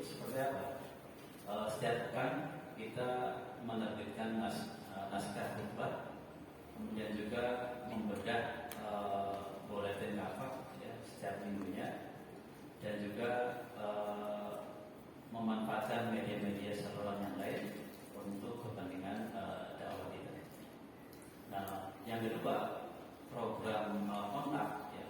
seperti apa? Setiap pekan kita menerbitkan naskah khutbah, kemudian juga membedah buletin kafah ya, setiap minggunya, dan juga memanfaatkan media-media saluran yang lain untuk kepentingan dakwah kita. Nah, yang kedua, program kontak ya,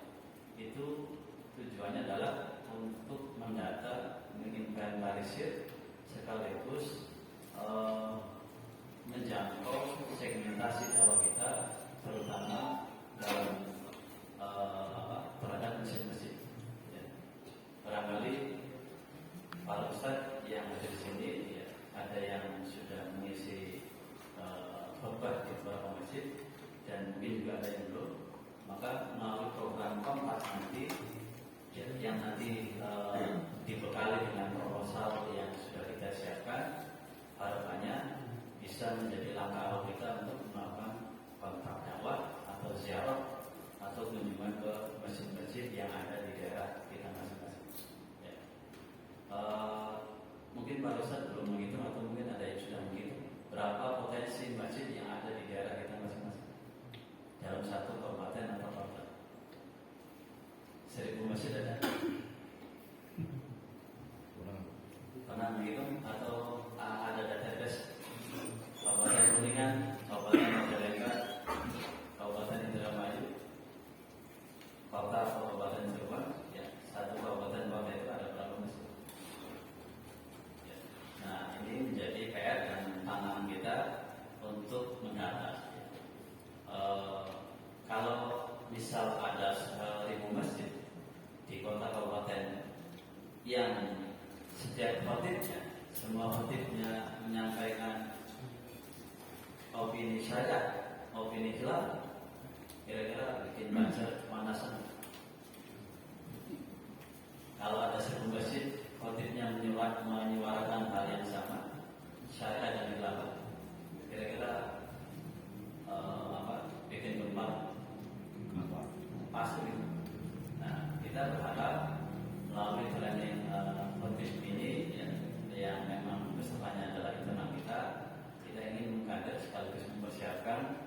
itu tujuannya adalah untuk mendata, menginventarisir sekaligus menjangkau segmentasi dakwah kita, terutama dalam terhadap masjid-masjid. Ya. Barangkali para ustadz yang ada di sini, ya, ada yang sudah mengisi khutbah di beberapa masjid, dan mungkin juga ada yang belum. Maka melalui program kontak nanti, ya, yang nanti dibekali dengan proposal yang sudah kita siapkan, harapannya bisa menjadi langkah awal kita untuk melakukan kontak dakwah atau ziarah atau kunjungan ke masjid-masjid yang ada di daerah kita masing-masing. Ya. Mungkin Pak Ustadz belum menghitung atau mungkin ada yang sudah menghitung berapa potensi masjid yang ada di daerah kita masing-masing dalam satu kabupaten atau kota. 1000 masjid ada? Pernah menghitung atau ada database? Kabupaten Kuningan, Kabupaten Majalengka, Kabupaten Indramayu, kota atau Kabupaten Cirebon, ya, satu kabupaten kota itu ada berapa masjid? Ya. Nah, ini menjadi PR dan tantangan kita untuk mendata. Kalau misal ada 1000 masjid di kota kabupaten yang setiap khotibnya, semua khotibnya menyampaikan opini syariat, opini khilaf, kira-kira bikin buzzer pemanasan. Kalau ada 1000 masjid, khotibnya menyuarakan hal yang sama, syariat dan khilaf, kira-kira bikin gempa, pasti. Nah, kita berharap melalui training khotib ini yang memang pesertanya adalah internal kita ingin mengkader sekaligus mempersiapkan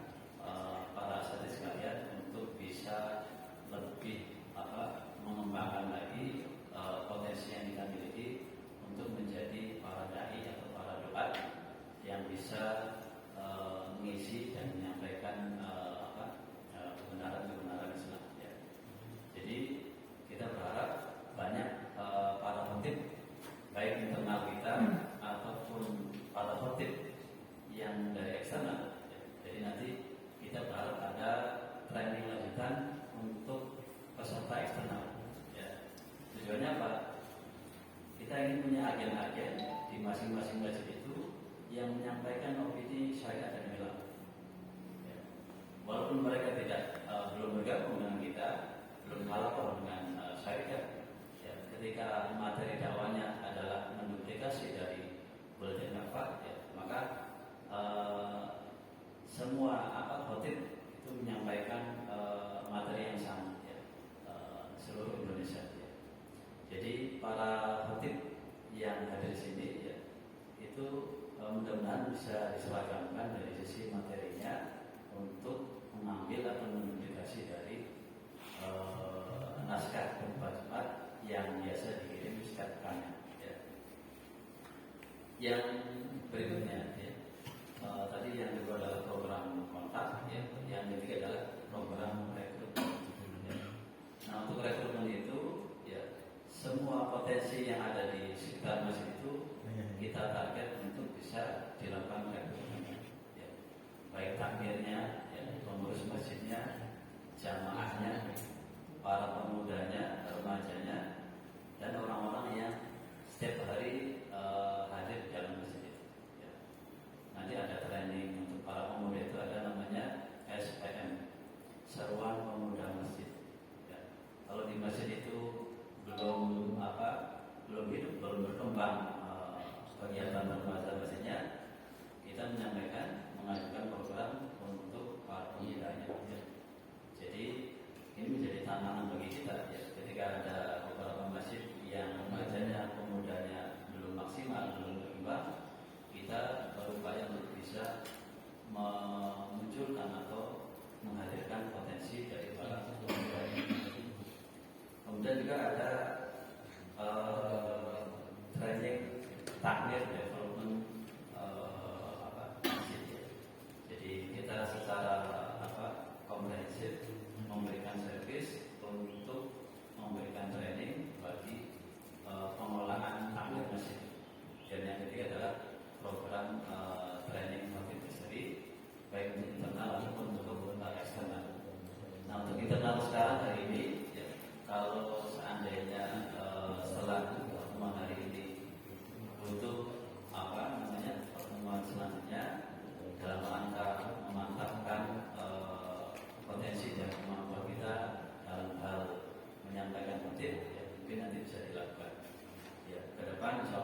para asatidz sekalian untuk bisa lebih mengembangkan lagi potensi yang kita miliki untuk menjadi para dai atau para duat yang bisa mengisi dan menyampaikan kebenaran Islam. Ya. Jadi kita berharap banyak para khotib baik internal kita ataupun para khotib yang dari eksternal. Ya. Jadi nanti kita berharap ada training lanjutan untuk peserta eksternal. Ya. Tujuannya apa? Kita ingin punya agen-agen di masing-masing masjid itu yang menyampaikan opini syariat dan khilaf. Ya. Walaupun mereka belum bergabung dengan kita, belum melapor dengan syariat, ya, ketika materi dakwanya adalah menduplikasi dari buletin kafah, ya, maka semua khotib itu menyampaikan materi yang sama, ya, seluruh Indonesia. Ya. Jadi para khotib yang ada di sini, ya, itu mudah-mudahan bisa diseragamkan dari sisi materinya untuk mengambil atau menduplikasi dari naskah khutbah Jumat yang biasa dikirim setiap pekannya. Ya. Yang berikutnya, ya, tadi yang kedua adalah program kontak, ya. Yang ketiga adalah program rekrutmen. Ya. Nah, untuk rekrutmen itu, ya, semua potensi yang ada di sekitar masjid itu kita target untuk bisa dilakukan rekrutmennya. Ya. Baik takmirnya, ya, pengurus masjidnya, jamaahnya, para pemudanya, remajanya, dan orang-orang yang setiap hari hadir di dalam masjid itu. Ya. Nanti ada training untuk para pemuda itu, ada namanya SPM, Seruan Pemuda Masjid. Ya. Kalau di masjid itu belum hidup, belum berkembang kegiatan remaja masjidnya, kita mengajukan program untuk para pemudanya. Ya. Jadi ini menjadi tantangan bagi kita, ya, ketika ada beberapa masjid yang remajanya, pemudanya belum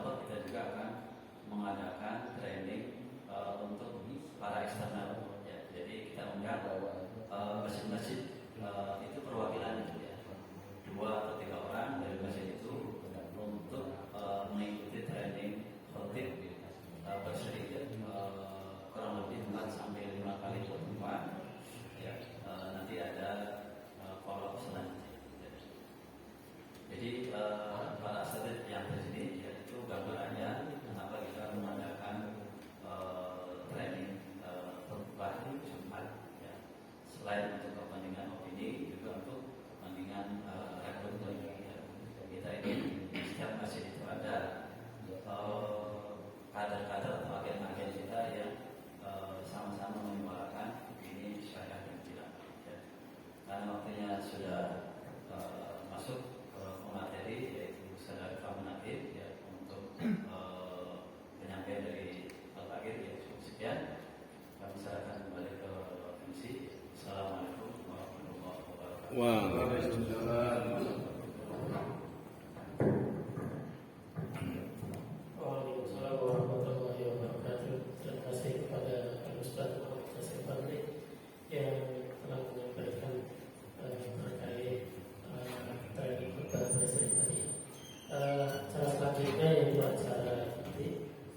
Allah kita juga akan mengadakan training untuk para eksternal. Ya, jadi kita undang masjid-masjid itu perwakilan ya, 2 atau 3 orang dari masjid itu untuk mengikuti training khotib berseri kurang lebih 4 sampai 5 kali pertemuan. Ya, nanti ada follow up selanjutnya. Jadi para asatidz yang di sini yaitu gambarannya kenapa kita mengadakan training khutbah Jumat ya. Selain untuk kepentingan opini juga untuk kepentingan rekrutmen ya. Kita ingin di setiap masjid itu ada kader-kader atau agen-agen kita yang sama-sama menyuarakan ini syariah dan tidak ya. Karena waktunya sudah masuk ke materi yaitu saudara Kamu Nakib ya, untuk penyampaian dari Al-Fakir ya, cukup sekian. Kami serahkan kembali ke MC. Assalamualaikum warahmatullahi wabarakatuh. Waalaikumsalam. Waalaikumsalam warahmatullahi wabarakatuh. Terima kasih kepada Ustaz Muhammad Nasir Fadli yang telah menyampaikan terkait training khutbah berseri tadi. Cara selanjutnya yaitu acara nanti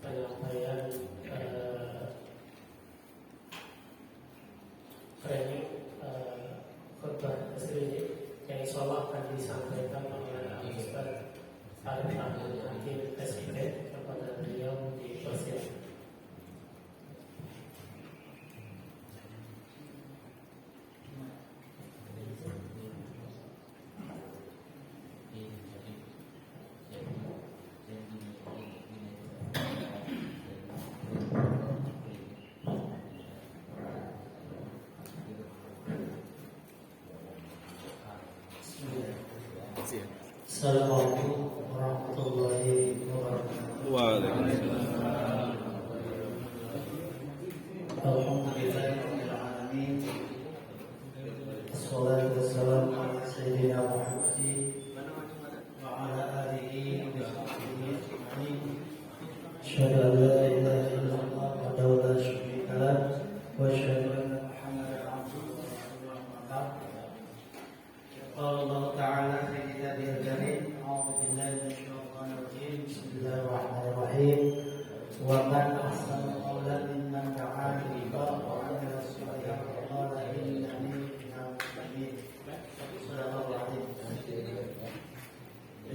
penyampaian training khutbah berseri yang insyaallah akan disampaikan oleh Ustaz Arif Abdul Hakim SIP. Kepada beliau dipersilakan. Assalamualaikum warahmatullahi wabarakatuh. Waalaikumsalam. Alhamdulillahirabbil alamin. Wassalatu wassalamu ala sayyidina Muhammadin wa ala alihi wa sahbihi ajma'in. Asyhadu an la ilaha illallah wahdahu la syarika lah wa asyhadu anna Muhammadan abduhu wa rasuluh. Allah Ta'ala fi kitabihil karim. A'udzu billahi minasyaitonir rajim. Bismillahirrahmanirrahim. Wa man ahsanu qawlan mimman da'a ila Allah wa 'amila shalihan wa qala innani minal muslimin.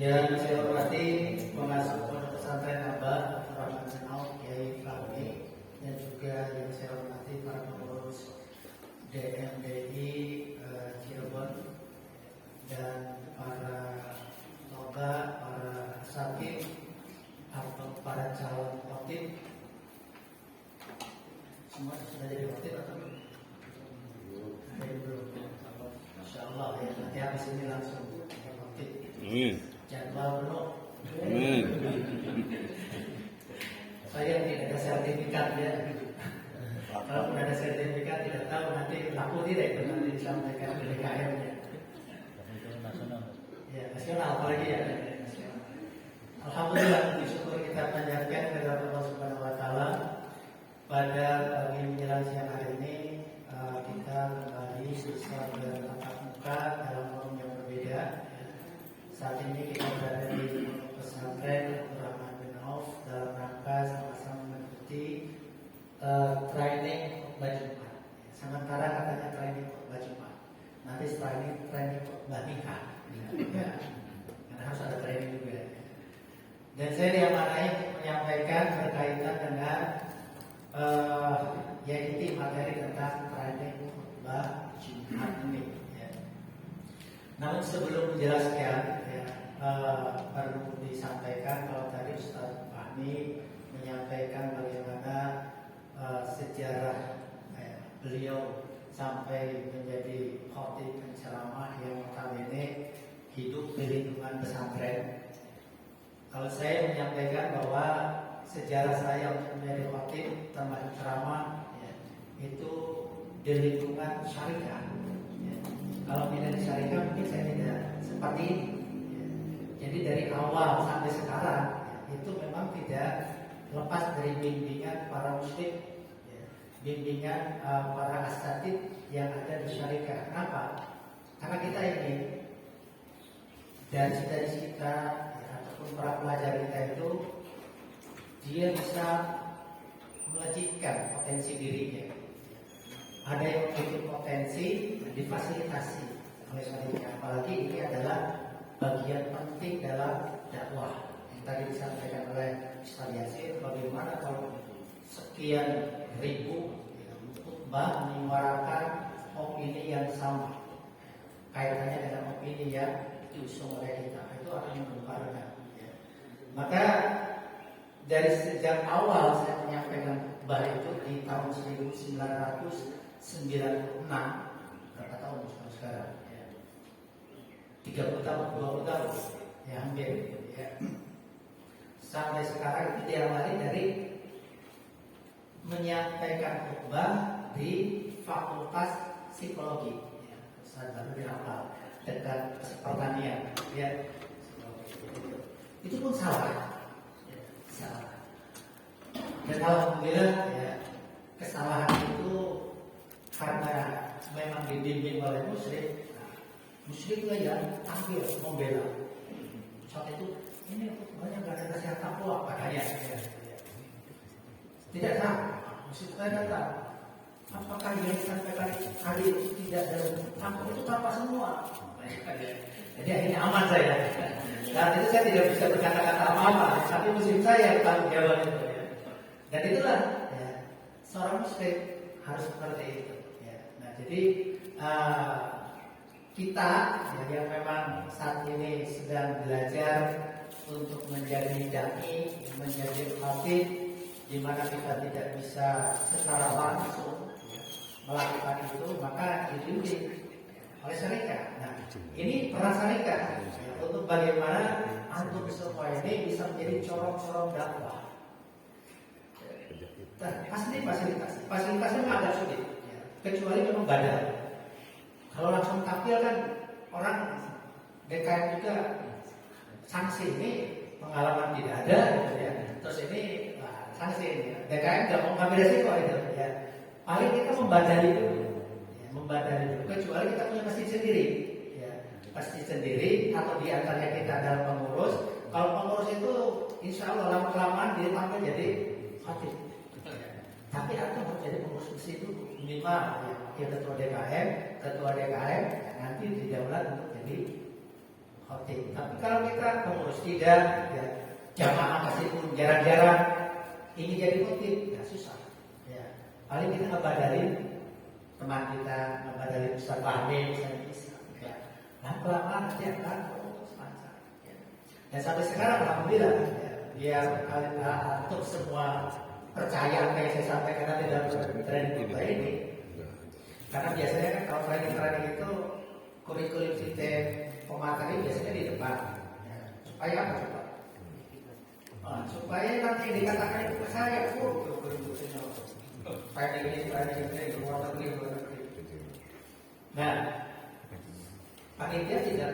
Yang saya hormati pengasuh Pondok Pesantren Abah Rahman Senau Kiai Fahmi, dan juga yang saya hormati para pengurus DMDI Cirebon dan para toga, para sakit atau para calon khotib. Semua sudah jadi khotib atau belum? Ada yang belum? Masya Allah ya, nanti habis ini langsung jadi khotib. Amin. Jadwal belum? Amin. Saya tidak ada sertifikat ya. Kalau sudah ada sertifikat tidak tahu nanti laku tidak itu nanti disampaikan ke DKM ya. Ya, nasional apalagi ya, nasional. Alhamdulillah, bersyukur kita panjatkan kepada Allah Subhanahu wa taala. Pada pagi menjelang siang hari ini kita kembali bisa bertatap muka dalam forum yang berbeda. Saat ini kita berada di pesantren Abdurrahman bin Auf dalam rangka sama-sama mengikuti training khutbah Jumat. Sementara katanya training khutbah Jumat. Nanti setelah ini training khutbah nikah. Ya, karena harus ada training juga. Dan saya diamanai untuk menyampaikan berkaitan dengan yaitu materi tentang training khutbah Jumat ini. Ya. Namun sebelum menjelaskan, ya, perlu disampaikan kalau tadi Ustaz Fahmi menyampaikan bagaimana sejarah beliau sampai menjadi khotib penceramah yang notabene hidup di lingkungan pesantren. Kalau saya menyampaikan bahwa sejarah saya untuk menjadi khotib termasuk ceramah ya, itu di lingkungan syariah. Ya. Kalau tidak di syariah mungkin saya tidak seperti ini. Ya. Jadi dari awal sampai sekarang ya, itu memang tidak lepas dari bimbingan para muslim, ya. Bimbingan para asatid yang ada di syarikat. Kenapa? Karena kita ingin dari kita ya, ataupun para pelajar kita itu dia bisa melejitkan potensi dirinya. Ada yang memiliki potensi difasilitasi oleh syarikat. Apalagi ini adalah bagian penting dalam dakwah yang tadi disampaikan oleh Ustaz Yasin. Bagaimana kalau sekian ribu khutbah menyuarakan opini yang sama, kaitannya dengan opini yang diusung oleh kita, itu akan menggemparkan. Maka dari sejak awal saya menyampaikan khutbah itu di tahun 1996, berapa tahun sekarang? 30 tahun, 20 tahun, ya hampir. Ya. Sampai sekarang itu dia lari dari menyampaikan khutbah di Fakultas Psikologi, ya, Ustaz baru dihafal dekat pertanian, ya. Itu pun salah, ya, salah. Dan alhamdulillah, ya, kesalahan itu karena memang dibimbing oleh muslim. Muslimnya yang tampil membela. Saat itu ini banyak gak ada nasihat takwa katanya. Tidak tahu, muslim tidak tahu. Apakah yang disampaikan hari itu tidak dalam takwa itu tanpa semua. Jadi akhirnya aman saya. Saat itu saya tidak bisa berkata-kata apa-apa, tapi muslim saya bertanggung jawab itu. Dan itulah ya, seorang muslim harus seperti itu. Ya. Nah jadi kita ya, yang memang saat ini sedang belajar untuk menjadi dai, menjadi khatib, di mana kita tidak bisa secara langsung ya, melakukan itu, maka dibimbing oleh syarikat. Nah, ini peran syarikat ya, untuk bagaimana antum semua ini bisa menjadi corong-corong dakwah. Dan pasti fasilitasnya agak sulit, ya, kecuali memang badan. Kalau langsung tampil kan orang DKM juga sanksi ini pengalaman tidak ada, gitu ya. Terus ini sanksi ini DKM nggak mau ngambil resiko itu, ya. Paling kita membadani dulu, ya, membadani dulu. Kecuali kita punya masjid sendiri, ya, masjid sendiri atau di antaranya kita adalah pengurus. Kalau pengurus itu insya Allah lama-kelamaan dia tampil jadi khatib. Tapi aku harus jadi pengurus masjid itu minimal ya. Ketua DKM nanti didaulat untuk jadi khotib. Tapi kalau kita pengurus tidak, ya, jamaah meskipun jarang-jarang ini jadi khotib, ya susah. Ya, paling kita ngebadarin teman kita, ngebadarin Ustaz Fahmi misalnya bisa. Ya, nah kelamaan nanti akan lancar. Ya. Dan sampai sekarang alhamdulillah, ya, biar kalian untuk semua percaya kayak saya sampaikan nanti dalam training kita ini. Karena biasanya kan kalau training itu kurikulum sistem pemateri biasanya di depan, ya. Supaya apa coba? Supaya nanti dikatakan itu saya, training ini luar negeri. Nah, panitia tidak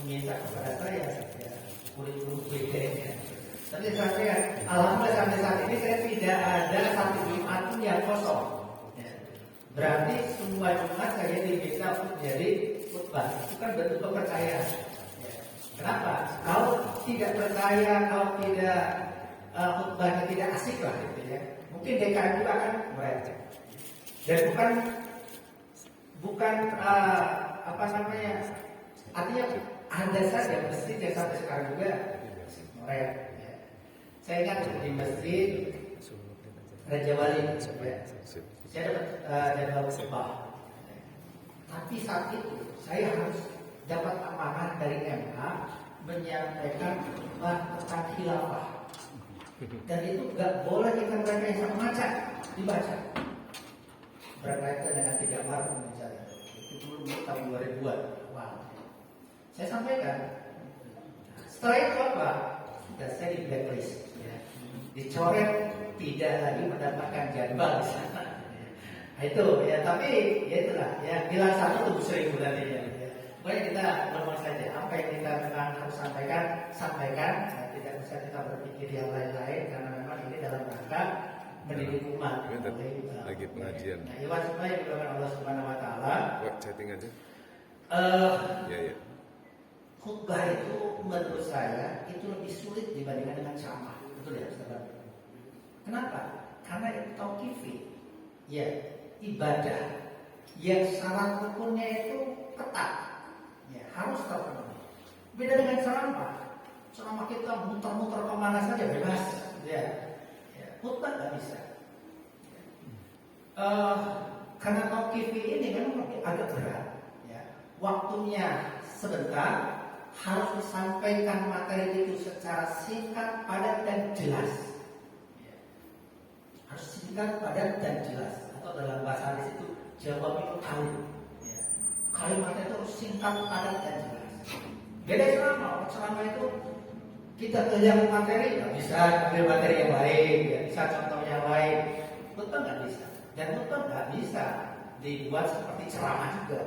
meminta kepada saya ya, kurikulum beda. Tapi saya alhamdulillah sampai saat ini saya tidak ada satu Jumat pun yang kosong. Ya. Berarti semua Jumat saya diminta untuk jadi khutbah. Itu kan bentuk kepercayaan. Ya. Kenapa? Kalau tidak percaya, kalau tidak khutbahnya tidak asik lah, gitu ya. Mungkin DKM juga akan mereka. Dan bukan artinya ada saja masjid yang sampai sekarang juga mereka. Saya ingat di masjid Raja Wali, saya dapat jadwal khutbah. Tapi saat itu saya harus dapat amanah dari MH menyampaikan khutbah tentang khilafah. Dan itu nggak boleh kita mereka yang sama macam dibaca. Berkaitan dengan 3 Maret misalnya. Itu dulu tahun 2000-an. Wow. Saya sampaikan. Setelah itu apa? Sudah saya di blacklist. Dicoret, tidak lagi mendapatkan jadwal di sana. Nah, itu ya, tapi ya itulah ya, bilang 1 tubuh 1000 nantinya. Ya. Baik, kita ngomong saja apa yang kita memang harus sampaikan. Nah, tidak bisa kita berpikir yang lain-lain karena memang ini dalam rangka mendidik umat. Ini lagi pengajian. Nah, Iwan semua yang dilakukan Allah Subhanahu Wa Taala. Wah, chatting aja. Ya. Khutbah itu menurut saya itu lebih sulit dibandingkan dengan ceramah. Betul ya, Ustaz? Kenapa? Karena itu tauqifi. Ya, ibadah yang syarat rukunnya itu ketat. Ya, harus terpenuhi. Beda dengan ceramah. Ceramah kita muter-muter kemana saja bebas. Ya, khutbah nggak bisa. Karena tauqifi ini memang agak berat. Ya, waktunya sebentar, harus disampaikan materi itu secara singkat, padat dan jelas. Ya. Harus singkat, padat dan jelas. Atau dalam bahasa hadis itu jawab itu kalim. Ya. Kalimatnya itu harus singkat, padat dan jelas. Beda ceramah itu kita kejar materi, nggak bisa ambil materi yang lain, ya. Bisa contoh yang lain. Betul nggak bisa. Dan betul nggak bisa dibuat seperti ceramah juga.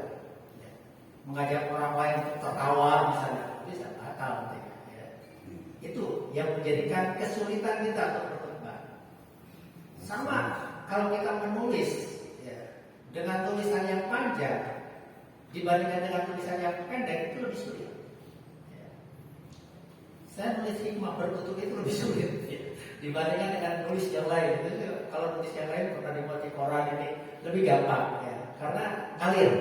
Mengajak orang lain tertawa misalnya, bisa batal ya. Itu yang menjadikan kesulitan kita untuk berkhutbah. Sama kalau kita menulis ya, dengan tulisan yang panjang dibandingkan dengan tulisan yang pendek itu lebih sulit ya. Saya nulis hikmah berkutub itu lebih sulit ya, dibandingkan dengan tulis yang lain. Jadi, kalau tulis yang lain pernah dibuat di koran ini lebih gampang ya, karena ngalir.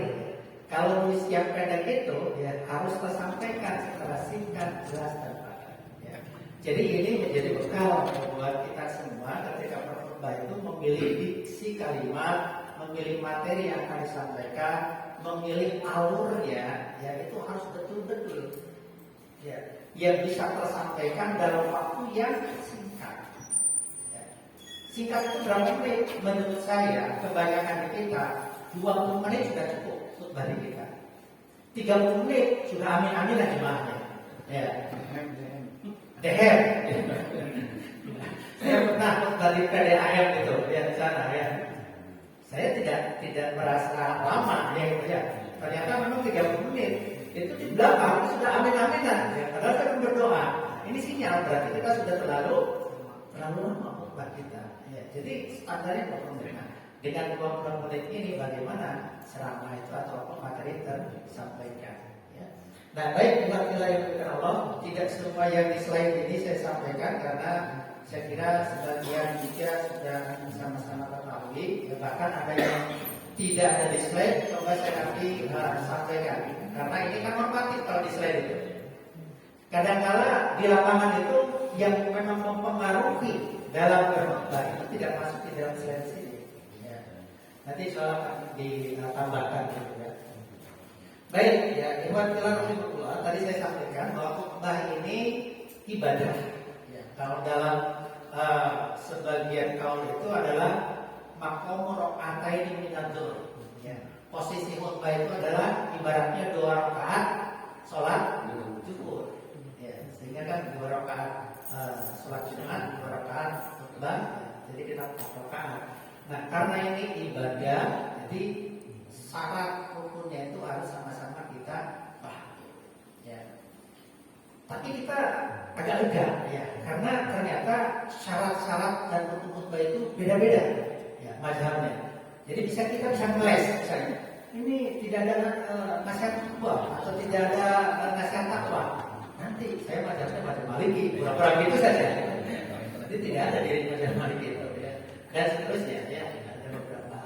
Kalau tulis yang pendek itu ya harus tersampaikan secara singkat, jelas dan padat. Ya. Jadi ini menjadi bekal buat kita semua ketika berkhutbah itu memilih diksi kalimat, memilih materi yang akan disampaikan, memilih alurnya, ya itu harus betul-betul ya yang bisa tersampaikan dalam waktu yang singkat. Ya. Singkat itu berapa menit? Menurut saya kebanyakan di kita 20 menit sudah cukup bagi kita. 30 menit sudah amin-amin lah jemaahnya. Ya. Deher. Saya pernah dari PDAM itu ya di sana ya. Saya tidak merasa lama ya gitu ya. Ternyata memang 30 menit itu di belakang sudah amin-aminan ya. Padahal saya berdoa. Ini sinyal berarti kita sudah terlalu lama khutbah kita. Ya. Jadi standarnya bagaimana? Dengan 20 menit ini bagaimana ceramah itu atau materi tersampaikan ya. Nah baik umat yang diberikan Allah, tidak semua yang di slide ini saya sampaikan karena saya kira sebagian juga sudah sama-sama ketahui ya, bahkan ada yang tidak ada di slide, coba saya nanti sampaikan karena ini kan normatif kalau di slide itu. Kadang-kala di lapangan itu yang memang mempengaruhi dalam berkhutbah itu tidak masuk di dalam slide sini. Nanti soal akan ditambahkan gitu ya. Baik ya, Ikhwan fillah rahimakumullah, tadi saya sampaikan bahwa khutbah ini ibadah. Ya, kalau dalam sebagian kaul itu adalah maqamu raka'ataini minadz zuhur. Ya, posisi khutbah itu adalah ibaratnya 2 rakaat salat zuhur. Ya, sehingga kan 2 rakaat salat Jumat, 2 rakaat khutbah. Jadi kita 4 rakaat. Nah, karena ini ibadah, jadi syarat rukunnya itu harus sama-sama kita pahami. Ya. Tapi kita agak lega, ya, karena ternyata syarat-syarat dan rukun khutbah itu beda-beda, ya, mazhabnya. Jadi kita bisa ngeles, misalnya. Ini tidak ada nasihat khutbah atau tidak ada nasihat takwa. Nanti saya mazhabnya mazhab Maliki, pura-pura gitu saja. Nanti tidak ada di mazhab Maliki itu. Dan seterusnya ya ada beberapa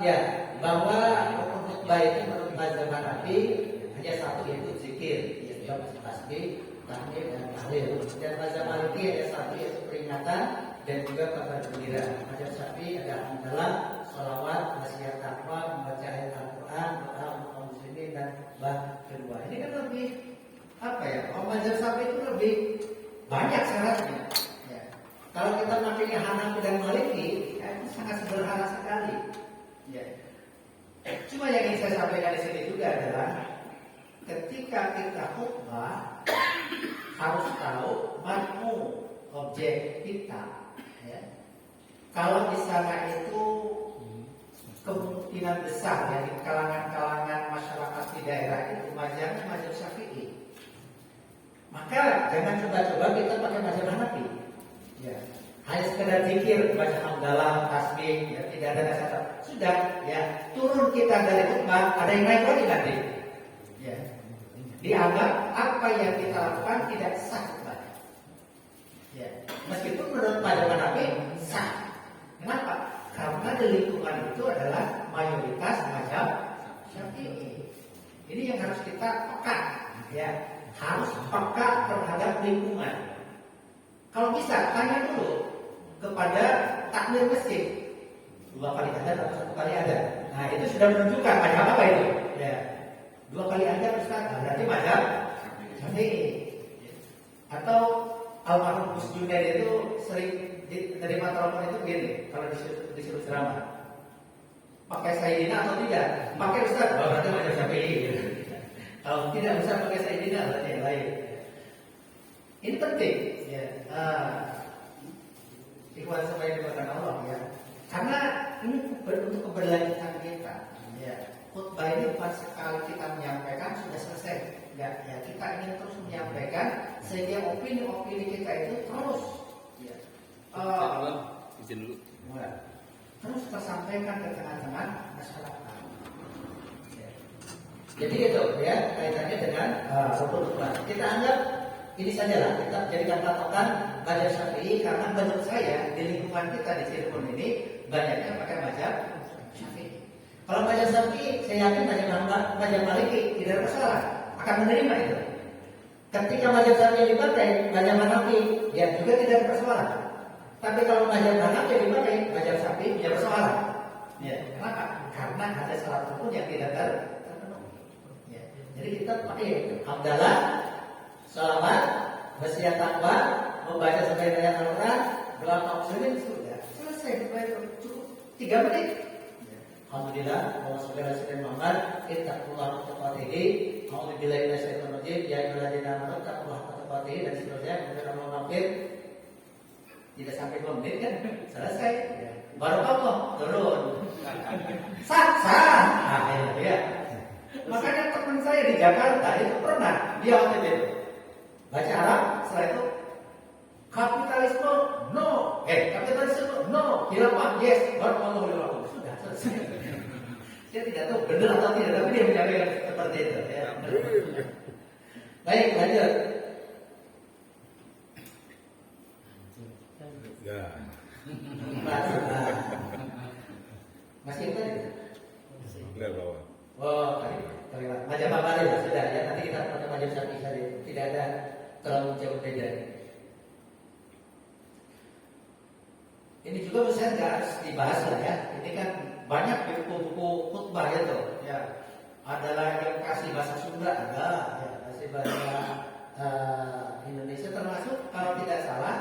ya bahwa rukun khutbah itu menurut mazhab Hanafi hanya satu yaitu zikir, yaitu tasbih, tahmid dan tahlil. Dan mazhab Maliki hanya satu yaitu peringatan dan juga kabar gembira. Mazhab Syafi'i ada hamdalah, sholawat, nasihat takwa, membaca ayat Al-Quran, doa untuk muslimin dan bah kedua. Ini kan lebih apa ya? Kalau mazhab Syafi'i itu lebih banyak syaratnya. Kalau kita makanya Hanafi dan Maliki, ya, itu sangat sederhana sekali. Ya. Cuma yang ingin saya sampaikan di sini juga adalah ketika kita khutbah harus tahu makmu objek kita. Ya. Kalau di sana itu kemungkinan besar ya di kalangan-kalangan masyarakat di daerah itu mazhabnya mazhab Syafi'i. Maka jangan coba-coba kita pakai mazhab Hanafi. Ya. Hanya sekedar zikir, baca hamdalah, tasbih, ya, tidak ada dasar. Sudah, ya, turun kita dari khutbah, ada yang naik lagi nanti. Ya. Dianggap apa yang kita lakukan tidak sah khutbahnya. Ya. Meskipun menurut mazhab Hanafi sah. Kenapa? Karena di lingkungan itu adalah mayoritas mazhab Syafi'i. Ini yang harus kita peka, ya, harus peka terhadap lingkungan. Kalau bisa tanya dulu kepada takmir masjid, 2 kali adzan atau 1 kali adzan. Nah itu sudah menunjukkan mazhab apa itu? Ya, 2 kali adzan Ustaz, berarti mazhab Syafi'i. Atau almarhum Gus Junaid itu sering menerima telepon itu begini, kalau disuruh ceramah, pakai Sayyidina atau tidak? Pakai Ustaz, berarti mazhab Syafi'i. Kalau tidak Ustaz pakai Sayyidina, berarti yang lain. Ini penting, ya. Ikhwan supaya dimakan Allah, ya. Karena ini untuk keberlanjutan kita. Ya. Khutbah ini bukan sekali kita menyampaikan sudah selesai. Enggak, ya, kita ingin terus menyampaikan sehingga opini-opini kita itu terus, ya, izin dulu. terus tersampaikan ke tengah-tengah masyarakat. Ya. Jadi itu, ya, kaitannya dengan rukun khutbah. Kita anggap ini sajalah, kita jadikan patokan mazhab Syafi'i karena menurut saya di lingkungan kita di Cirebon ini banyaknya pakai mazhab Syafi'i. Kalau mazhab Syafi'i, saya yakin mazhab Maliki tidak ada masalah, akan menerima itu. Ketika mazhab Syafi'i dipakai, mazhab Hanafi ya juga tidak ada persoalan. Tapi kalau mazhab Hanafi dipakai, mazhab Syafi'i punya persoalan. Ya, kenapa? Karena ada salah satu yang tidak terpenuhi. Ya. Jadi kita pakai hamdalah, salawat, bersiap takwa, membaca sampai ayat Al-Quran, doa kaum muslimin, sudah selesai. Cukup 3 menit. Alhamdulillah, wa sallallahu alaihi Muhammad, ittaqullaha haqqa tuqatih, a'udzubillahi minasyaitonir rajim, ya ayyuhalladzina amanu ittaqullaha haqqa tuqatih, dan seterusnya. Kemudian Allah mampir, tidak sampai 2 menit kan selesai. Baru Allah turun. Sah. Nah, ya. Makanya teman saya di Jakarta itu pernah dia waktu itu baca Arab, setelah itu kapitalisme no, kapitalisme no, khilafah yes, baru sudah selesai. Dia tidak tahu benar atau tidak, tapi dia menyampaikan seperti itu. Ya. Baik, lanjut. Ya. Masih tadi? Enggak bawa. Oh, tadi macam apa aja sudah ya. Nanti kita pakai macam Syafi'i saja. Tidak ada terlalu jauh beda. Ini juga menurut saya nggak harus dibahas lah ya. Ini kan banyak buku-buku khutbah itu. Ya, adalah yang kasih bahasa Sunda ada, ya, kasih bahasa Indonesia termasuk kalau tidak salah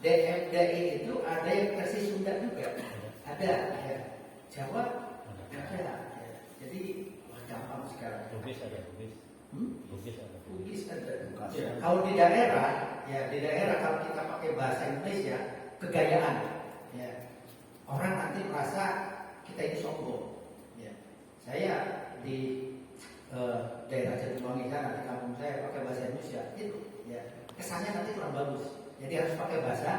DMDI itu ada yang versi Sunda juga. Ada, ya. Jawa ada. Ya. Jadi gampang sekarang. Bugis ada, Bugis. Bugis ada. Bugis ada. Ya. Kalau di daerah, ya di daerah kalau kita pakai bahasa Indonesia, kegayaan, ya orang nanti merasa kita ini sombong. Ya. Saya di daerah Jatiwangi sana di kampung saya pakai bahasa Indonesia itu, ya kesannya nanti kurang bagus. Jadi harus pakai bahasa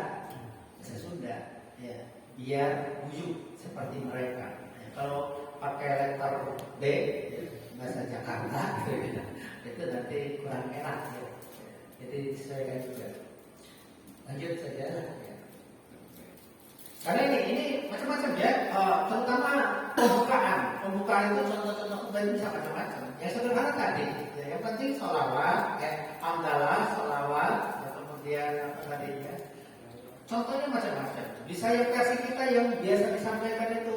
Sunda, ya biar bujuk seperti mereka. Ya, kalau pakai letter B, ya, bahasa Jakarta, itu nanti kurang enak. Ya. Jadi disesuaikan juga. Lanjut saja. Ya. Karena ini macam-macam ya, terutama pembukaan itu contoh-contoh khutbah bisa macam-macam. Yang sederhana tadi, ya, yang penting sholawat, hamdalah, sholawat, ya, kemudian apa tadi ya. Contohnya macam-macam. Bisa yang kasih kita yang biasa disampaikan itu,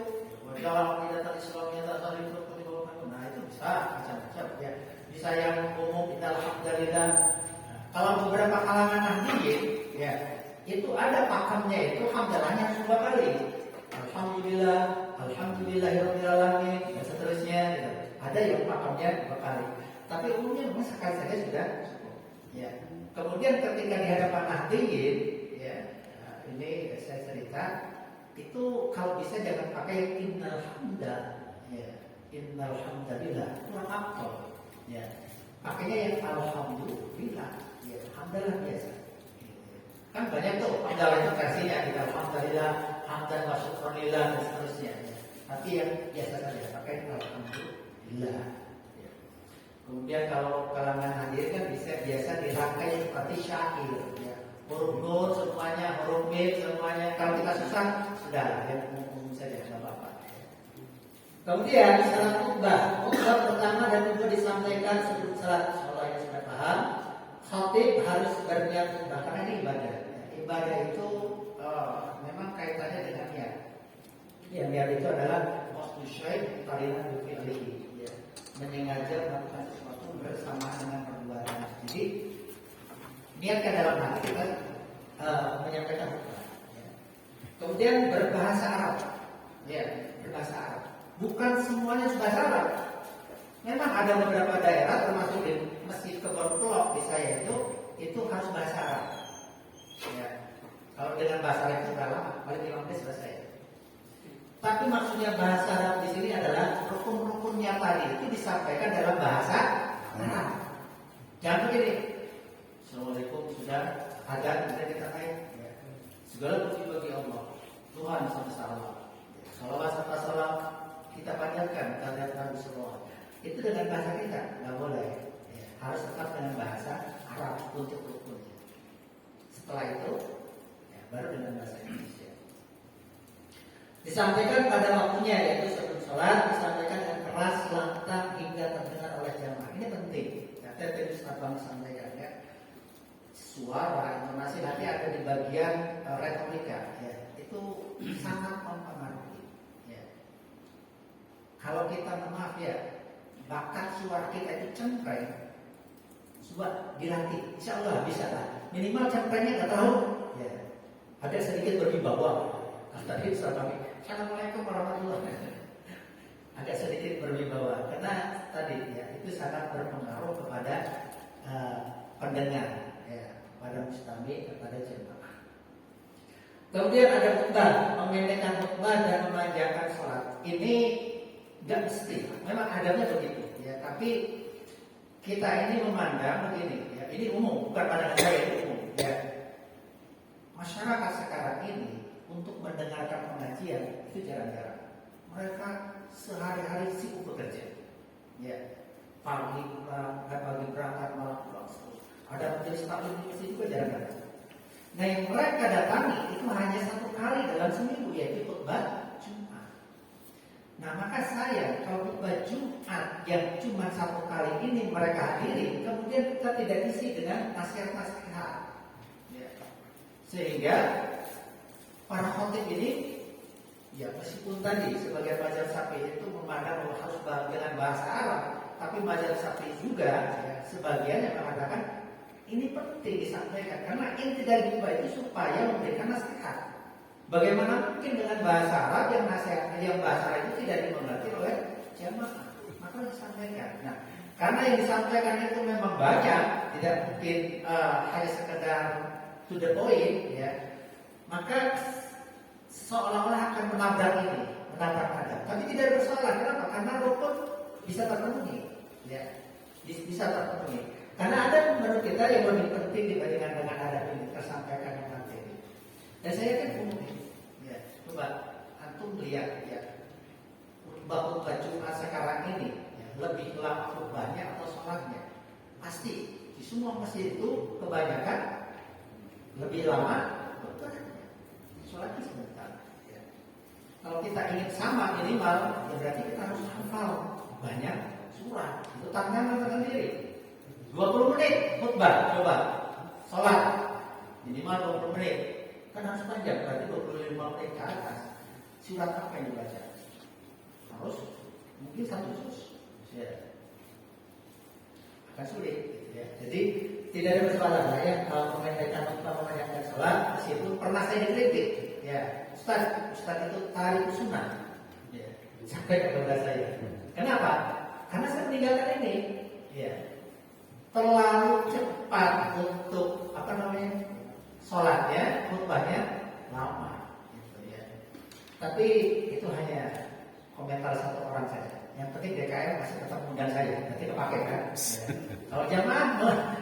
dalam tidak Islamnya tadi nah itu bisa macam-macam ya. Bisa yang umum kita alhamdulillah. Kalau beberapa kalangan nahdiyin, ya itu ada pakamnya itu hamdalahnya 2 kali. Alhamdulillah, alhamdulillahirabbil alamin dan seterusnya. Gitu. Ada yang pakamnya 2 kali. Tapi umumnya memang sekali saja sudah cukup. Ya. Kemudian ketika di hadapan nahdiyin, ya ini saya cerita itu kalau bisa jangan pakai innal hamda, ya. Innal hamdalillah kurang afdal, ya. Pakainya yang alhamdulillah, ya. Hamdalah biasa. Kan banyak tuh hamdalah itu versinya, kita alhamdulillah, hamdan wa syukronillah dan seterusnya. Ya. Tapi yang biasa saja pakai alhamdulillah. Ya. Kemudian kalau kalangan hadir kan bisa biasa dirangkai seperti syair, ya. Huruf nun semuanya, huruf mim semuanya. Kalau kita susah, sudah yang umum saja, tidak apa-apa. Kemudian salat khutbah. Khutbah pertama dan kedua disampaikan sebelum salat. Insyaallah yang sudah paham. Khatib harus berniat khutbah karena ini ibadah. Ibadah itu memang kaitannya dengan niat. Yang niat itu adalah qasdu syai' qarinan bi fi'lihi. Ya. Menyengaja melakukan sesuatu bersama dengan perbuatan. Jadi niatkan dalam hati kita menyampaikan khutbah. Ya. Kemudian berbahasa Arab, ya, berbahasa Arab. Bukan semuanya bahasa Arab. Memang ada beberapa daerah termasuk di Masjid Kebon Plok di saya itu harus bahasa Arab. Ya. Kalau dengan bahasa Arab itu dalam paling 15 selesai. Tapi maksudnya bahasa Arab di sini adalah rukun-rukunnya tadi itu disampaikan dalam bahasa Arab. Jangan begini. Assalamualaikum, sudah ada kita naik. Ya. Segala puji bagi Allah, Tuhan semesta alam. Salawat serta salam kita panjatkan kepada Nabi Sallallahu. Itu dengan bahasa kita nggak boleh. Ya. Harus tetap dengan bahasa Arab untuk rukunnya. Setelah itu, ya, baru dengan bahasa Indonesia. Disampaikan pada waktunya yaitu sebelum sholat, disampaikan dengan keras, lantang hingga terdengar oleh jamaah. Ini penting. Ya, tadi Ustaz Bang sampaikan ya. Suara, intonasi nanti ada di bagian retorika, ya. Itu sangat mempengaruhi. Ya. Kalau kita maaf ya, bakat suara kita itu cempreng, coba dilatih, insya Allah bisa lah. Minimal cemprengnya nggak tahu, ya. Ada sedikit berwibawa. Tadi Ustaz kami, Assalamualaikum warahmatullahi wabarakatuh. Agak sedikit berwibawa, karena tadi ya itu sangat berpengaruh kepada pendengar. Pada mustami kepada jemaah. Kemudian ada khutbah, memendekkan khutbah dan memanjangkan sholat. Ini nggak mesti, memang adabnya begitu, ya. Tapi kita ini memandang begini, ya. Ini umum, bukan pada saya, ini umum, ya. Masyarakat sekarang ini untuk mendengarkan pengajian itu jarang-jarang. Mereka sehari-hari sibuk bekerja, ya. Pagi berangkat malam pulang. Ada majelis taklim di masjid juga jarang-jarang. Nah yang mereka datangi itu hanya satu kali dalam seminggu, yaitu khutbah Jumat. Nah maka saya kalau khutbah Jumat yang cuma satu kali ini mereka hadiri, kemudian kita tidak isi dengan nasihat-nasihat, ya. Sehingga para khotib ini, ya meskipun tadi sebagian majelis Syafi'i itu memandang harus dengan bahasa Arab, tapi majelis Syafi'i juga, ya, sebagian yang mengatakan ini penting disampaikan karena inti dari khutbah itu supaya memberikan nasihat. Bagaimana mungkin dengan bahasa Arab yang nasihat yang bahasa Arab itu tidak dimengerti oleh jamaah, maka disampaikan. Nah, karena yang disampaikan itu memang banyak, tidak mungkin hanya sekedar to the point, ya. Maka seolah-olah akan menabrak adab. Tapi tidak bersalah. Kenapa? Karena rukun bisa terpenuhi, ya. Bisa terpenuhi. Karena ada menurut kita yang lebih penting dibandingkan dengan adab ini tersampaikan yang materi. Dan saya kan umum, ya. Coba antum lihat, ya, khutbah Jumat sekarang ini, ya, lebih lama khutbahnya atau sholatnya. Pasti di semua masjid itu kebanyakan lebih lama khutbahnya. Sholatnya sebentar, ya. Kalau kita ingin sama minimal, ya berarti kita harus hafal banyak surat. Itu tantangan sendiri. 20 menit khutbah, coba sholat minimal 20 menit, kan harus panjang, berarti 25 menit ke atas. Surat apa yang dibaca? Harus mungkin satu juz, ya. Akan sulit, ya. Jadi tidak ada masalah lah, ya, kalau memendekkan khutbah, memanjangkan sholat. Meskipun pernah saya dikritik, ya, Ustaz itu tarik sunnah, ya, sampai kepada saya. Kenapa? Karena saya meninggalkan ini, ya. Terlalu cepat untuk sholatnya, khutbahnya lama, gitu, ya. Tapi itu hanya komentar satu orang saja. Yang penting DKM masih tetap undang saya, nanti kepake kan. Ya. Kalau jamaah,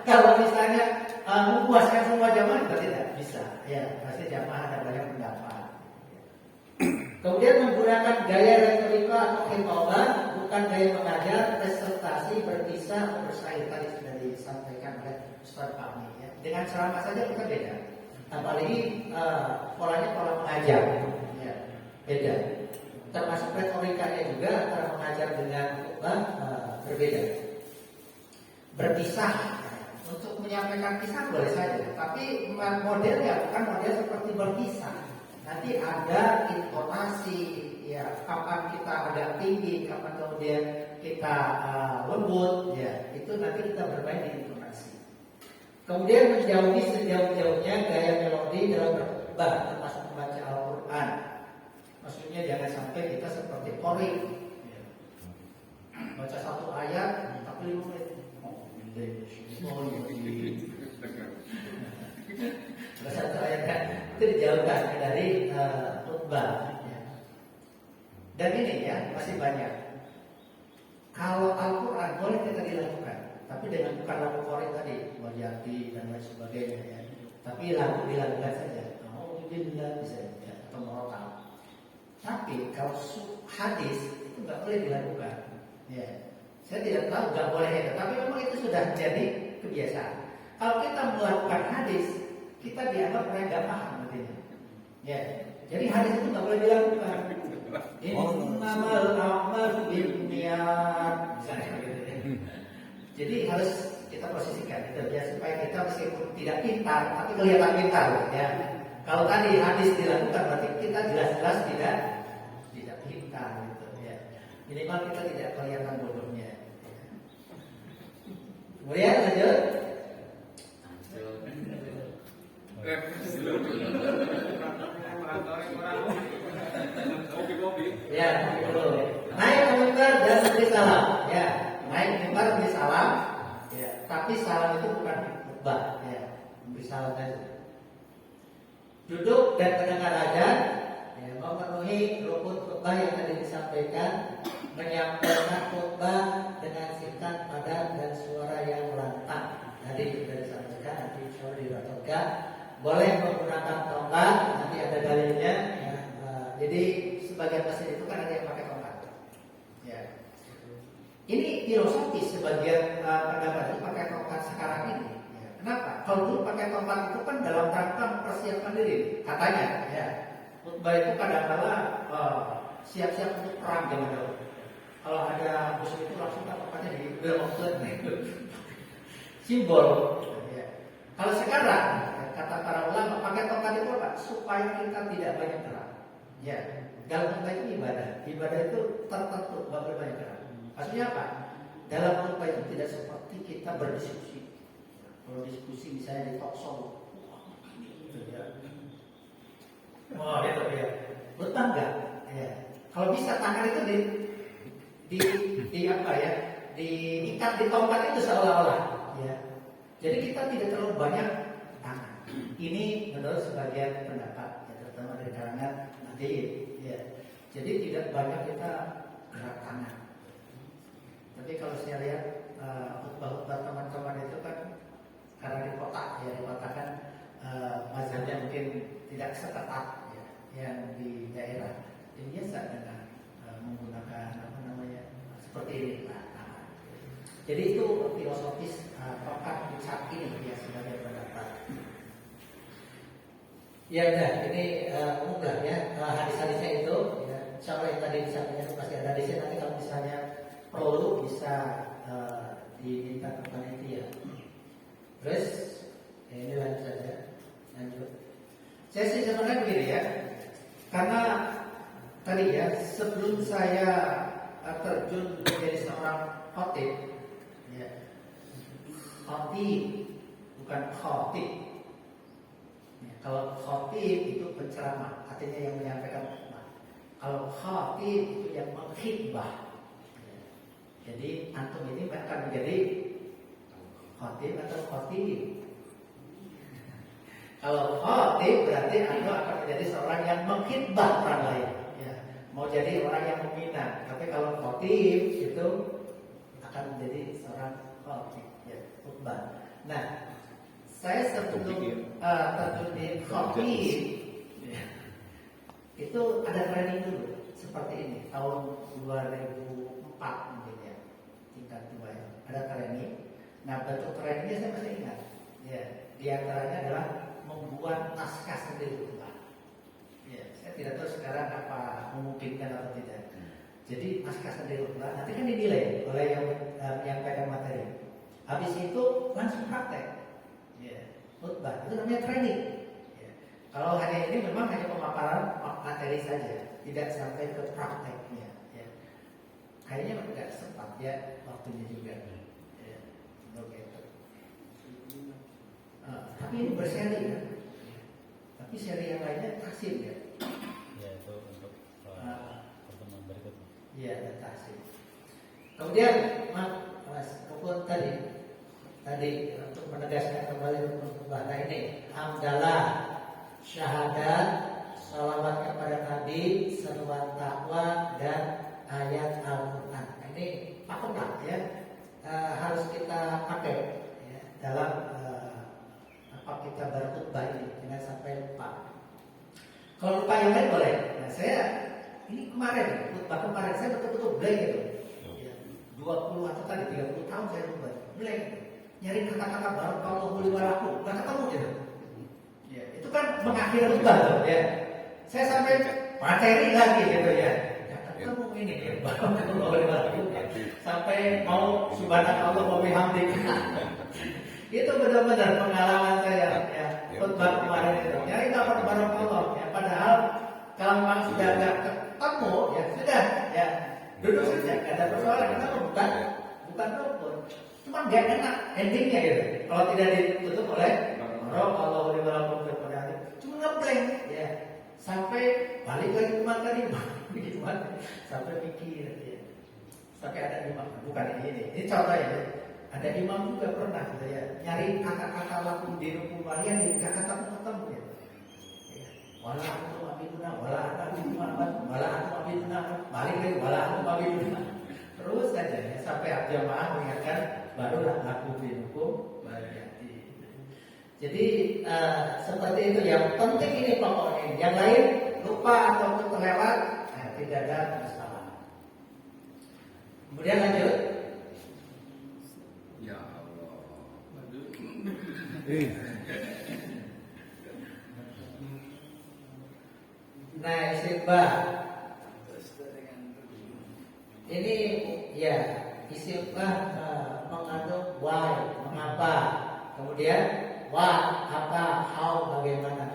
kalau misalnya memuaskan semua jamaah, kita tidak bisa. Ya, pasti jamaah ada banyak pendapat. Kemudian menggunakan gaya retorika atau khitobah, bukan gaya mengajar, presentasi, berpisah, atau bersair. Tadi sudah disampaikan oleh Ustaz Fahmi. Ya. Dengan ceramah saja kita beda. Apalagi polanya pola mengajar. Ya, beda. Termasuk retorikanya juga antara mengajar dengan khutbah berbeda. Berpisah untuk menyampaikan kisah boleh saja, tapi modelnya bukan model seperti berpisah. Nanti ada intonasi, ya kapan kita agak tinggi, kapan kemudian kita lembut, ya itu nanti kita bermain di intonasi. Kemudian menjauhi sejauh-jauhnya gaya melodi dalam berkhutbah, termasuk membaca Al-Quran. Maksudnya jangan sampai kita seperti qori, ya. Baca satu ayat tapi 5 menit. Baca satu ayat kan itu dijauhkan dari khutbah. Ya. Dan ini ya masih banyak. Kalau Al-Quran boleh kita dilakukan, tapi dengan bukan lagu qori tadi, wajati dan lain sebagainya. Ya. Tapi lagu dilakukan saja. Alhamdulillah bisa ya, atau merotal. Tapi kalau hadis itu nggak boleh dilakukan. Ya, saya tidak tahu nggak boleh itu, tapi memang itu sudah menjadi kebiasaan. Kalau kita melakukan hadis, kita dianggap mereka nggak paham nantinya. Ya, jadi hadis itu nggak boleh dilakukan. Innamal a'malu binniyat, misalnya gitu. Jadi harus kita posisikan itu ya supaya kita meskipun tidak pintar, tapi kelihatan pintar. Ya. Kalau tadi hadis dilakukan berarti kita jelas-jelas tidak pintar gitu ya. Minimal kita tidak kelihatan bodohnya. Kemudian lanjut. Ya, naik ke mimbar dan beri salam. Ya, naik ke mimbar beri salam. Ya, tapi salam itu bukan khutbah. Ya, beri salam saja. Duduk dan mendengar azan, ya, memenuhi rukun khutbah yang tadi disampaikan, menyampaikan khutbah dengan singkat, padat dan suara yang lantang. Tadi sudah disampaikan, nanti insya Allah diratakan. Boleh menggunakan tongkat, nanti ada dalilnya. Ya, jadi sebagian masjid itu kan ada yang pakai tongkat. Ya. Ini filosofis sebagian pendapat itu pakai tongkat sekarang ini. Kenapa? Kalau dulu pakai tongkat itu kan dalam rangka mempersiapkan diri, katanya. Ya, khutbah itu kadang-kala siap-siap untuk perang zaman dulu. Kalau ada musuh itu langsung tongkatnya di belokkan, simbol. Ya. Kalau sekarang kata para ulama pakai tongkat itu apa? Supaya kita tidak banyak gerak. Ya, dalam khutbah itu ibadah itu tertentu, nggak boleh banyak gerak. Maksudnya apa? Dalam khutbah itu tidak seperti kita berdiskusi. Kalau diskusi misalnya di talk show, gitu ya. Oh, gitu ya. Betul enggak? Ya. Kalau bisa tangan itu di apa ya? Diikat di tongkat itu seolah-olah, ya. Jadi kita tidak terlalu banyak tangan. Ini menurut sebagian pendapat, ya, terutama dari kalangan Nahdliyin, ya. Jadi tidak banyak kita gerak tangan. Tapi kalau saya lihat khutbah-khutbah teman-teman itu kan karena di kota kan mazhabnya mungkin tidak seketat ya, yang di daerah. Jadi biasa dengan menggunakan seperti ini lah. Jadi itu filosofis tongkat saat ini ya sebagai pendapat. Ya udah, ini umum lah ya hadis-hadisnya itu. Ya, insya Allah yang tadi disampaikan pasti ada hadisnya. Nanti kalau misalnya perlu bisa diminta ke panitia. Terus, ini lanjut saja. Lanjut. Saya sih sebenarnya begini ya, karena tadi ya sebelum saya terjun menjadi seorang khotib, ya, khotib bukan khotib. Ya, kalau khotib itu penceramah, artinya yang menyampaikan khutbah. Kalau khotib itu yang mengkhitbah. Ya. Jadi antum ini akan menjadi khotib atau khotib. Kalau khotib berarti anda akan menjadi seorang yang mengkhitbah orang lain. mau jadi orang yang membina. Tapi kalau khotib itu akan menjadi seorang khotib, ya, khutbah. Nah, saya sebelum terjun di khotib, ya, itu ada training dulu seperti ini tahun 2004 mungkin ya, tingkat 2 ya. Ada training. Nah, bentuk trainingnya saya masih ingat. Ya, di antaranya adalah membuat naskah sendiri. Ya, saya tidak tahu sekarang apa memungkinkan atau tidak. Jadi naskah sendiri nanti kan dinilai oleh yang menyampaikan materi. Habis itu langsung praktek. Ya, khutbah itu namanya training. Ya. Kalau hanya ini memang hanya pemaparan materi saja, tidak sampai ke prakteknya. Ya. Kayaknya tidak sempat ya waktunya juga. Ya. Oke. Tapi ini berseri ya. Tapi seri yang lainnya taksir ya. Ya, itu untuk pertemuan berikutnya. Iya, taksir. Kemudian Mas Kepun tadi untuk menegaskan kembali bahwa ini hamdalah, syahadat, salawat kepada Nabi, seruan takwa dan ayat Al-Quran. Ini pakemlah ya, harus kita pakai ya, dalam kita berkhutbah ini, jangan sampai lupa. Kalau lupa yang lain boleh. Nah, saya ini kemarin khutbah kemarin saya betul-betul blank gitu. Ya, 20 atau tadi 30 tahun saya khutbah blank. Nyari kata-kata baru kalau boleh walaku, nggak ketemu gitu. Ya, itu kan mengakhiri khutbah tuh ya. Saya sampai materi lagi gitu ya. Nggak ketemu ini ya, baru kalau boleh walaku. Sampai mau subhanallah wa bihamdik. Itu benar-benar pengalaman saya ya, khutbah kemarin itu. Nyari dapat barakallah ya, padahal kalau memang sudah nggak ketemu ya sudah ya duduk saja, nggak ada persoalan. Kenapa bukan rukun, cuma nggak enak endingnya gitu. Kalau tidak ditutup oleh barakallah wa bihamdik, cuma ngeblank ya, sampai balik lagi kemana tadi begitu sampai pikir ya. Sampai ada imam, bukan ini contoh ya. Ada imam juga pernah gitu ya, nyari kata-kata lakum dinukum walian yang gak ketemu ya. Wala antum abiduna, wala abiduna, wala antum abiduna, balik lagi wala antum abiduna. Terus saja ya, sampai jamaah mengingatkan barulah lakum dinukum walian. Jadi seperti itu, yang penting ini pokoknya. Yang lain lupa atau terlewat, tidak ada masalah. Kemudian lanjut. Ya Allah. Nah, istighfar. Ini ya istighfar mengandung why, mengapa. Kemudian what, apa, how, bagaimana.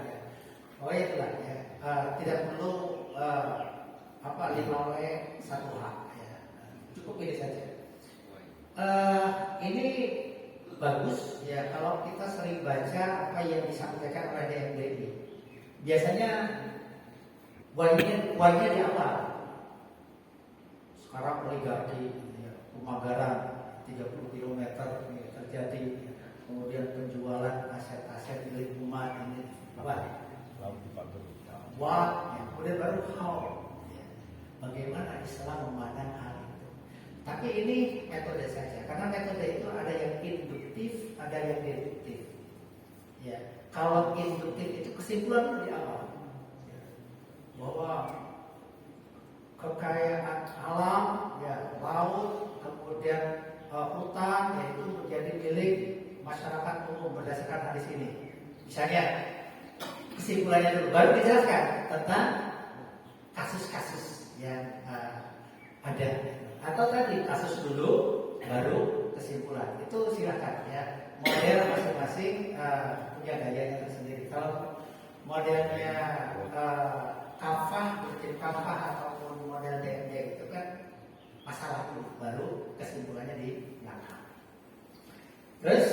Oh itulah ya. Tidak perlu lima satu hak. Ya. Cukup ini saja. Ini bagus ya kalau kita sering baca apa yang disampaikan oleh DMDI. Biasanya why-nya di awal. Sekarang oligarki, ya, pemagaran 30 km ya, terjadi. Kemudian penjualan aset-aset milik umat ini apa? What? Ya, kemudian baru how. Ya. Bagaimana Islam memandang hal itu? Tapi ini metode saja, karena metode itu ada yang induktif, ada yang deduktif. Ya, kalau induktif itu kesimpulan di awal, ya, bahwa kekayaan alam, ya, laut, kemudian hutan, yaitu menjadi milik masyarakat umum berdasarkan hadis ini. Misalnya, kesimpulannya dulu, baru dijelaskan tentang kasus-kasus yang ada. Atau tadi kasus dulu, baru kesimpulan. Itu silakan ya. Model masing-masing punya gayanya tersendiri. Kalau modelnya kafah, bikin kafah ataupun model DMD itu kan masalah dulu, baru kesimpulannya di belakang. Terus,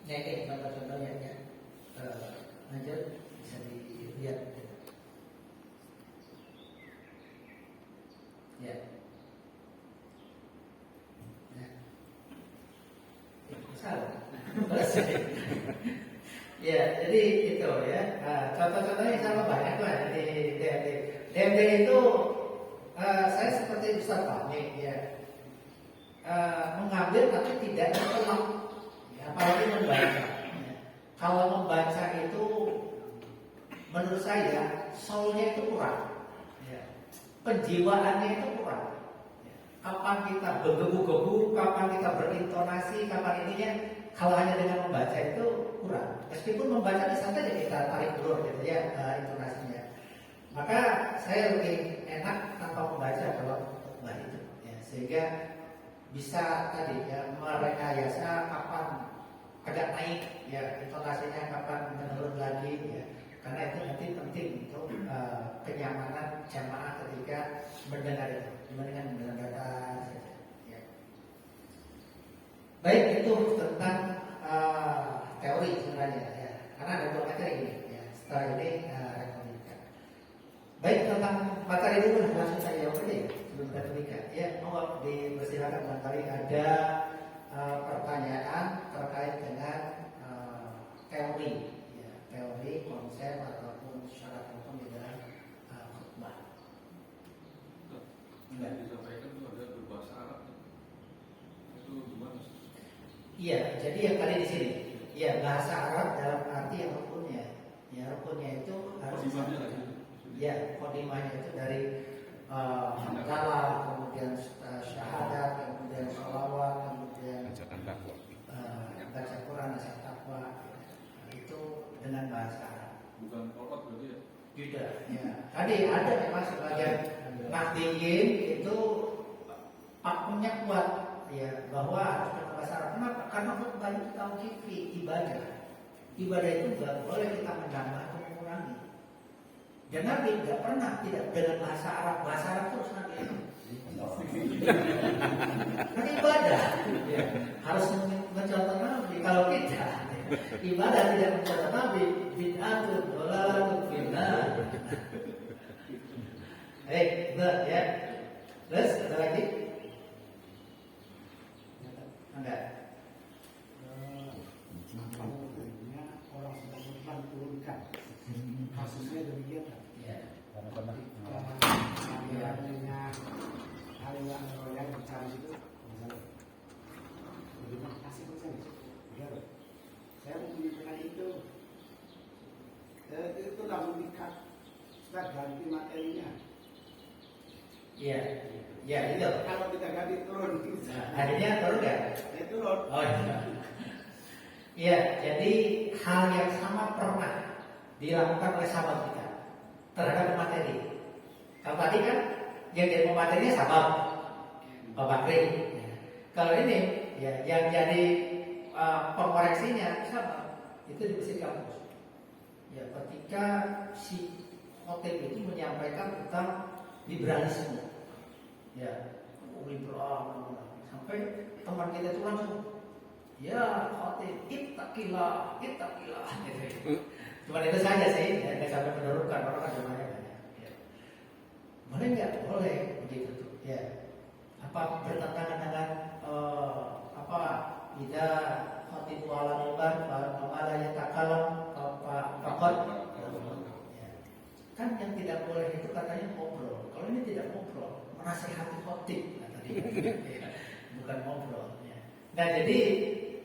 ini contoh-contohnya ya. Lanjut bisa dilihat. Ya. Salah. Ya, jadi itu ya. Nah, contoh-contohnya sama banyak lah di DMD. DMD itu saya seperti Ustaz Fahmi ya, mengambil tapi tidak tertolak, ya, apalagi membaca. Ya. Kalau membaca itu menurut saya soulnya itu kurang, ya. Penjiwaannya itu kurang. Ya. Kapan kita bergebu-gebu, kapan kita berintonasi, kapan ininya, kalau hanya dengan membaca itu kurang. Meskipun membaca bisa saja kita tarik ulur gitu ya intonasinya. Maka saya lebih enak tanpa membaca kalau khutbah itu, ya. Sehingga bisa tadi ya merekayasa kapan agak naik ya intonasinya, kapan menurun lagi ya. Karena itu nanti penting untuk kenyamanan jamaah ketika mendengar itu dibandingkan mendengarkan saja. Ya. Baik, itu tentang teori sebenarnya ya. Karena ada dua materi ini ya. Setelah ini retorika. Baik, tentang materi dulu langsung saya jawab aja ya sebelum retorika. Ya, mohon dipersilakan barangkali ada pertanyaan terkait dengan teori ya, teori, konsep ataupun syarat hukum di dalam khutbah. Yang disampaikan itu ada berbahasa Arab. Itu gimana? Iya, jadi yang kali di sini, ya bahasa Arab dalam arti yang rukunnya, ya rukunnya itu harus ya kodimanya itu dari kalam, kemudian syahadat, kemudian sholawat, kemudian baca Quran, nasihat takwa, itu dengan bahasa Arab. Bukan kolot berarti ya? Tidak, ya. Tadi ada memang sebagian nakdiyin itu pakemnya kuat, ya bahwa harus dengan bahasa Arab. Kenapa? Karena khutbah itu tauqifi, ibadah. Ibadah itu nggak boleh kita menambah atau mengurangi. Dan Nabi nggak pernah tidak dengan bahasa Arab. Bahasa Arab terus Nabi itu. Kan ibadah, ya. Harus mencontoh Nabi. Kalau tidak, ibadah tidak mencontoh Nabi, bid'atun dhalalatun finnar. Ya. Terus ada lagi? Enggak. Orang sedang berpelan turunkan kasusnya demikian kan? Ya. Karena pernah Dengan hal yang royal bicara itu misalnya bagaimana kasih pesan saya mempunyai itu langsung dikat kita ganti materinya. Iya. Ya itu. Kalau kita ganti turun Nah, akhirnya turun nggak? turun. Oh iya. Iya, jadi hal yang sama pernah dilakukan oleh sahabat kita terhadap materi. Kalau tadi kan yang jadi pematerinya sahabat Pak Bakri. Kalau ini ya yang jadi pengoreksinya sahabat itu di Masjid Kampus. Ya, ketika si khotib itu menyampaikan tentang liberalisme. Ya, liberal sampai teman kita itu langsung ya khotib ittaqillah gitu. Cuma itu saja sih, ya, nggak sampai menurunkan orang kan jumlahnya banyak. Ya. Boleh nggak? Boleh begitu tuh. Ya. Apa bertentangan dengan ida khotib ala mimbar ala yatakalam fakot. Ya. Kan yang tidak boleh itu katanya ngobrol. Kalau ini tidak ngobrol, menasihati khotib tadi. Bukan ngobrol. Ya. Nah jadi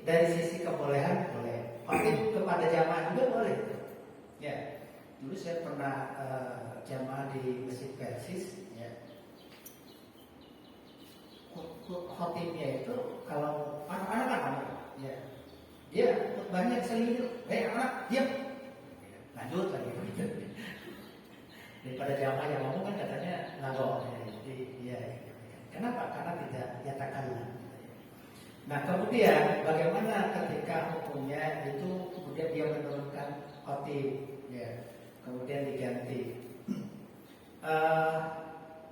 dari sisi kebolehan boleh, khotib kepada jamaah juga boleh. Ya, dulu saya pernah jamaah di Masjid Persis. Ya. Khotibnya itu kalau anak-anak ya, dia banyak selinir, anak diam, lanjut lagi. Daripada jamaah yang ngomong kan katanya ngagok. Jadi ya, kenapa? Karena tidak nyatakan. Nah kemudian bagaimana ketika hukumnya itu kemudian dia menurunkan khotib, ya, kemudian diganti.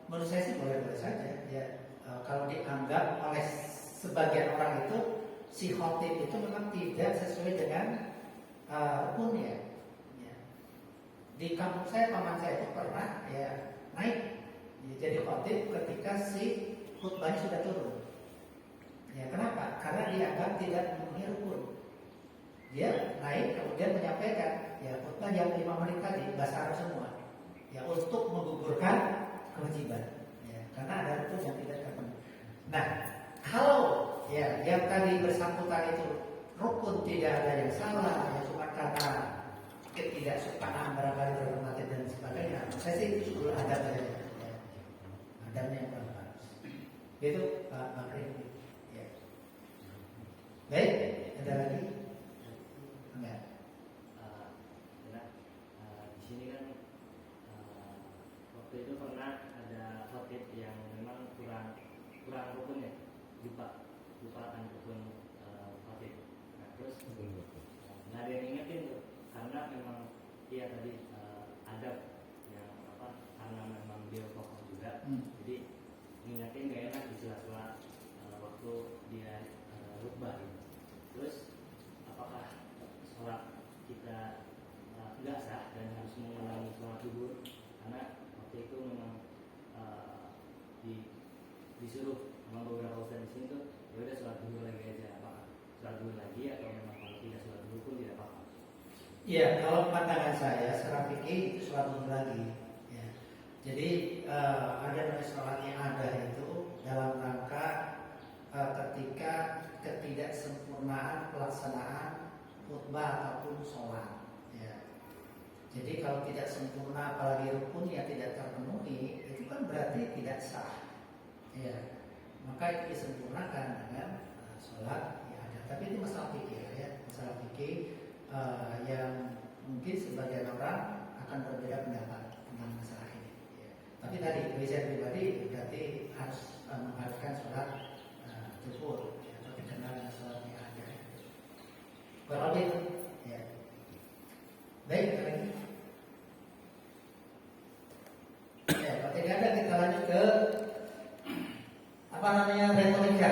Menurut saya sih boleh-boleh saja, ya. Kalau dianggap oleh sebagian orang itu si khotib itu memang tidak sesuai dengan rukunnya. Ya. Di kampung saya, paman saya itu pernah ya naik ya, jadi khotib ketika si khutbahnya sudah turun. Ya, kenapa? Karena dianggap tidak memenuhi rukun. dia naik kemudian menyampaikan ya khutbah yang 5 menit tadi bahasa Arab semua ya untuk menggugurkan kewajiban ya, karena ada rukun yang tidak terpenuhi. Nah, kalau ya yang tadi bersangkutan itu rukun tidak ada yang salah, ya cuma karena ketidaksukaan barangkali berhormati dan sebagainya, saya sih itu sudah ada saja ya. Adanya yang bagus itu Pak Bakri ya. Baik, ada lagi? Enggak. Di sini kan waktu itu pernah ada khotib yang memang kurang rukun ya, lupa akan rukun khotib. Nah, terus nggak ada yang ingetin tuh, karena memang dia tadi adab yang karena memang dia tokoh juga, jadi ngingetin gak enak di sela-sela waktu dia khutbah gitu. Terus apakah sholat kita nggak sah dan harus mengulangi sholat zuhur, karena waktu itu memang disuruh sama beberapa ustaz di sini tuh ya udah sholat zuhur lagi aja, apakah sholat zuhur lagi atau memang kalau tidak sholat zuhur pun tidak apa-apa? Iya, kalau pandangan saya secara fikih itu sholat zuhur lagi ya. Jadi ada namanya sholat yang ada itu dalam rangka ketika ketidaksempurnaan pelaksanaan khutbah ataupun sholat ya. Jadi kalau tidak sempurna apalagi rukunnya tidak terpenuhi, itu kan berarti tidak sah ya. Maka itu disempurnakan dengan sholat yang ada. Tapi itu masalah fikih ya, masalah fikih yang mungkin sebagian orang akan berbeda pendapat tentang masalah ini ya. Tapi tadi bagi saya pribadi berarti harus mengharuskan sholat zuhur ya, atau dikenal dengan sholat yang ada. Kurang lebih ya. Baik, lagi. Ya, kalau tidak ada kita lanjut ke apa namanya retorika.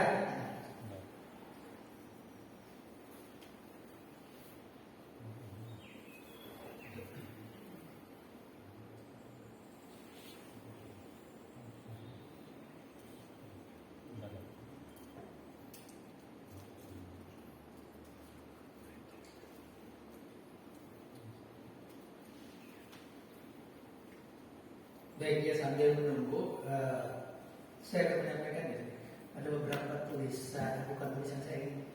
Baik, ya sambil menunggu saya akan menyampaikan ya. Ada beberapa tulisan, bukan tulisan saya ingin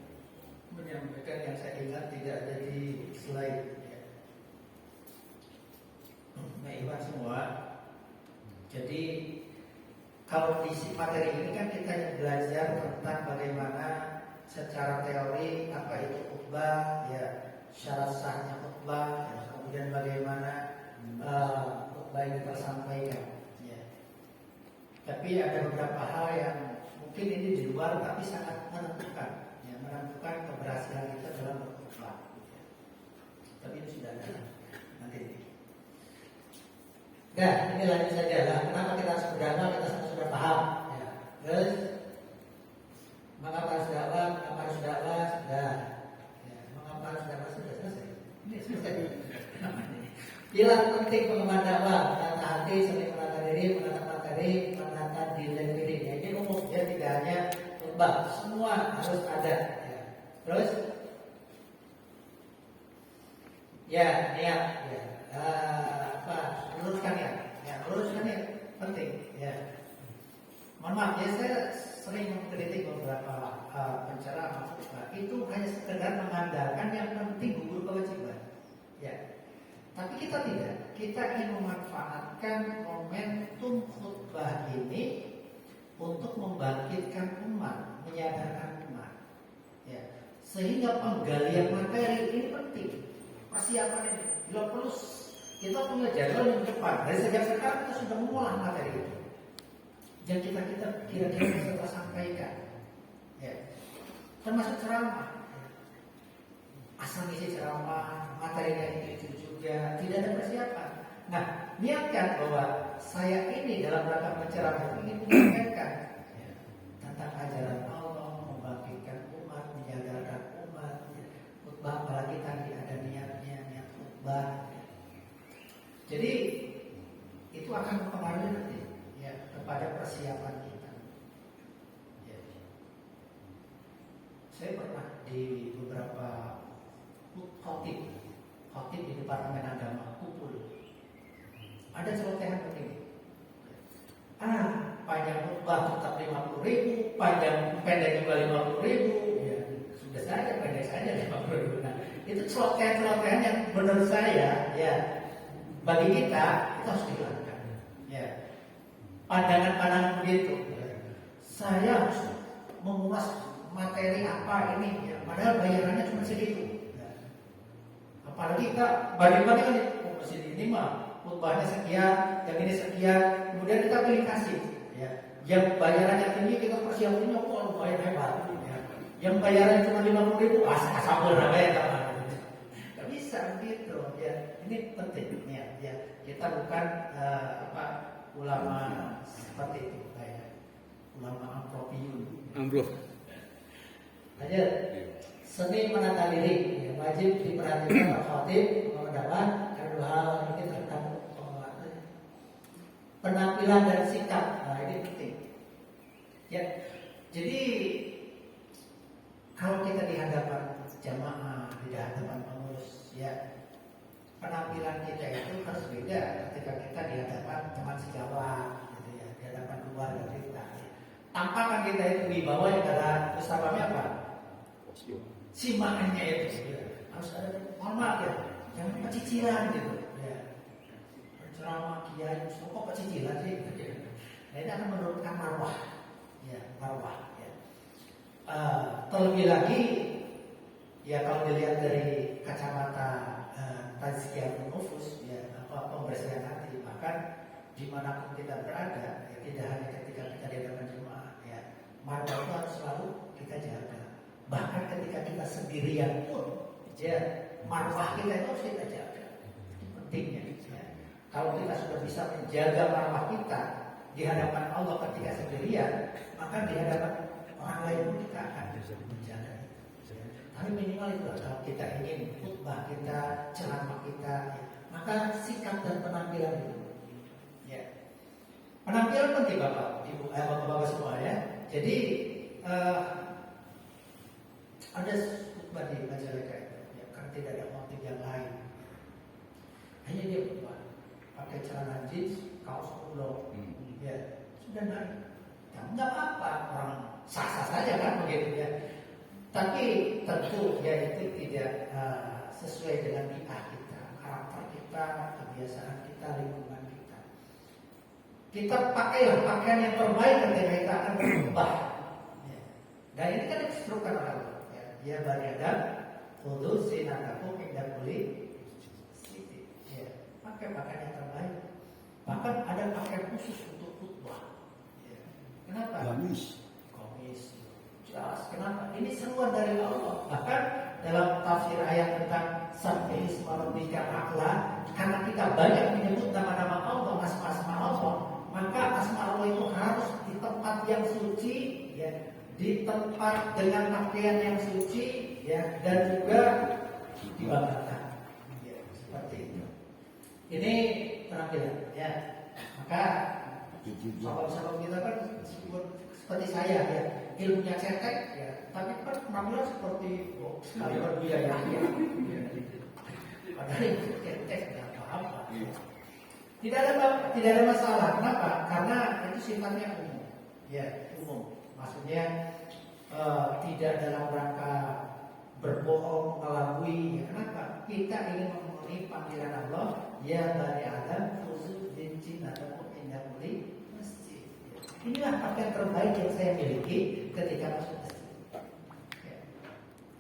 menyampaikan yang saya ingat tidak ada di slide ya. Nah, Iwan semua. Jadi kalau di materi ini kan kita belajar tentang bagaimana secara teori apa itu khutbah ya, syarat sahnya khutbah ya, kemudian bagaimana khutbah yang tersampaikan ya. Tapi ada beberapa hal yang mungkin ini di luar tapi sangat menentukan ya, menentukan keberhasilan kita dalam berkhutbah ya. Tapi ini sudah ada nanti ini. Nah, ini lanjut saja lah. Kenapa kita harus beramal? Kita sudah paham ya. Terus mengapa harus dakwah? Mengapa harus dakwah? Sudah ya. Mengapa harus dakwah? Sudah selesai. Ini selesai. Pilar penting pengembangan dakwah: menata hati, sering menata diri, menata materi, menata diri. Ya, ini umum ya, tidak hanya khutbah, semua harus ada. Ya. Terus, ya niat, ya. Luruskan ya, luruskan ya, penting. Ya. Mohon maaf ya, saya sering mengkritik beberapa penceramah khutbah itu hanya sekedar mengandalkan yang penting gugur kewajiban. Ya. Tapi kita tidak, kita ingin memanfaatkan momentum khutbah ini untuk membangkitkan umat, menyadarkan umat, ya. Sehingga penggalian materi ini penting, persiapan ini. Bila perlu kita punya jadwal yang depan, dari sejak sekarang kita sudah mengolah materi itu, yang kita kira-kira bisa kita sampaikan, ya. Termasuk ceramah. Asal isi ceramah, materinya itu juga tidak ada persiapan. Nah, niatkan bahwa saya ini dalam rangka penceramah ingin menyampaikan ya, tentang ajaran Allah, membangkitkan umat, menyadarkan umat. Khutbah apalagi tadi ada niatnya, niat khutbah. Jadi itu akan mempengaruhi nanti ya kepada persiapan kita. Ya. Saya pernah di beberapa khotib, khotib di departemen agama kumpul. Ada celotehan begini. Panjang khutbah tetap 50.000, panjang pendek juga 50.000. Ya, sudah saja pendek saja 50.000. Nah, itu celotehan yang menurut saya, ya, bagi kita itu harus dihilangkan. Ya, pandangan-pandangan begitu. Saya harus mengulas materi apa ini, ya, padahal bayarannya cuma segitu. Ya. Apalagi kita bagi-bagi kan, masjid ini mah khutbahnya sekian, yang ini sekian, kemudian kita pilih kasih. Ya. Yang bayarannya tinggi kita persiapannya lumayan hebat. Ya. Yang bayarannya cuma 50.000, asal ya teman. Gak bisa begitu. Ya. Ini penting. Ya. Kita bukan ulama seperti itu, kayak ulama ampropiun. Lanjut. Seni menata diri, ya, wajib diperhatikan oleh khotib, pendapat, ada dua hal ini tentang penampilan dan sikap. Nah, ini penting. Ya, jadi kalau kita di hadapan jamaah, di hadapan pengurus, ya, penampilan kita itu harus beda ketika kita di hadapan teman sejawat, gitu ya, di hadapan keluarga kita. Tampakan kita itu di bawah yang adalah ustamanya apa? Simaannya itu ya. Harus ada hormat ya, jangan pecicilan gitu. Ya. Berceramah kiai, kok pecicilan sih? Nah, ini akan menurunkan marwah, ya, marwah. Ya. Terlebih lagi, ya kalau dilihat dari kacamata tazkiyatun nufus, ya, pembersihan hati, bahkan dimanapun kita berada, ya, tidak hanya ketika kita di hadapan jemaah, ya, marwah itu harus selalu kita jaga. Bahkan ketika kita sendirian pun, ya, marwah kita itu harus kita jaga. Itu pentingnya. Ya. Kalau kita sudah bisa menjaga marwah kita di hadapan Allah ketika sendirian, maka di hadapan orang lain pun kita akan bisa menjaga. Ya. Tapi minimal itu kalau kita ingin khutbah kita, ceramah kita, ya, maka sikap dan penampilan itu. Ya. Penampilan penting Bapak, Ibu, Bapak semua ya. Jadi ada khutbah di Majalengka itu, ya, karena tidak ada motif yang lain. Hanya dia khutbah pakai celana jeans, kaos polo, ya sudah naik. Ya nggak apa-apa, orang sah-sah saja kan begitu ya. Tapi tentu ya itu tidak sesuai dengan bid'ah kita, karakter kita, kebiasaan kita, lingkungan kita. Kita pakailah pakaian yang terbaik ketika kita akan berkhutbah. Ya. Dan ini kan diinstruksikan oleh Allah. Ya bani Adam, khudhu zinatakum inda kulli masjid. Ya, pakai pakaian yang terbaik. Bahkan ada pakaian khusus untuk khutbah. Ya. Kenapa? Gamis. Jelas. Kenapa? Ini seruan dari Allah. Bahkan dalam tafsir ayat tentang Sabbihi isma rabbikal a'la, karena kita banyak menyebut nama-nama Allah, asma-asma Allah, maka asma Allah itu harus di tempat yang suci, ya, di tempat dengan pakaian yang suci, ya, dan juga dibanggakan, ya, seperti itu. Ini penampilan, ya. Maka sahabat-sahabat kita kan seperti saya, ya, ilmunya cetek, ya, tapi kan penampilan seperti sekali berbudaya, ya. Padahal itu cetek nggak apa-apa. Tidak ada masalah. Kenapa? Karena itu sifatnya umum, ya, umum. Maksudnya tidak dalam rangka berbohong, mengelabui. Ya, kenapa? Kita ingin memenuhi panggilan Allah, ya bani Adam, khudhu zinatakum inda kulli masjid. Inilah pakaian terbaik yang saya miliki ketika masuk masjid. Ya.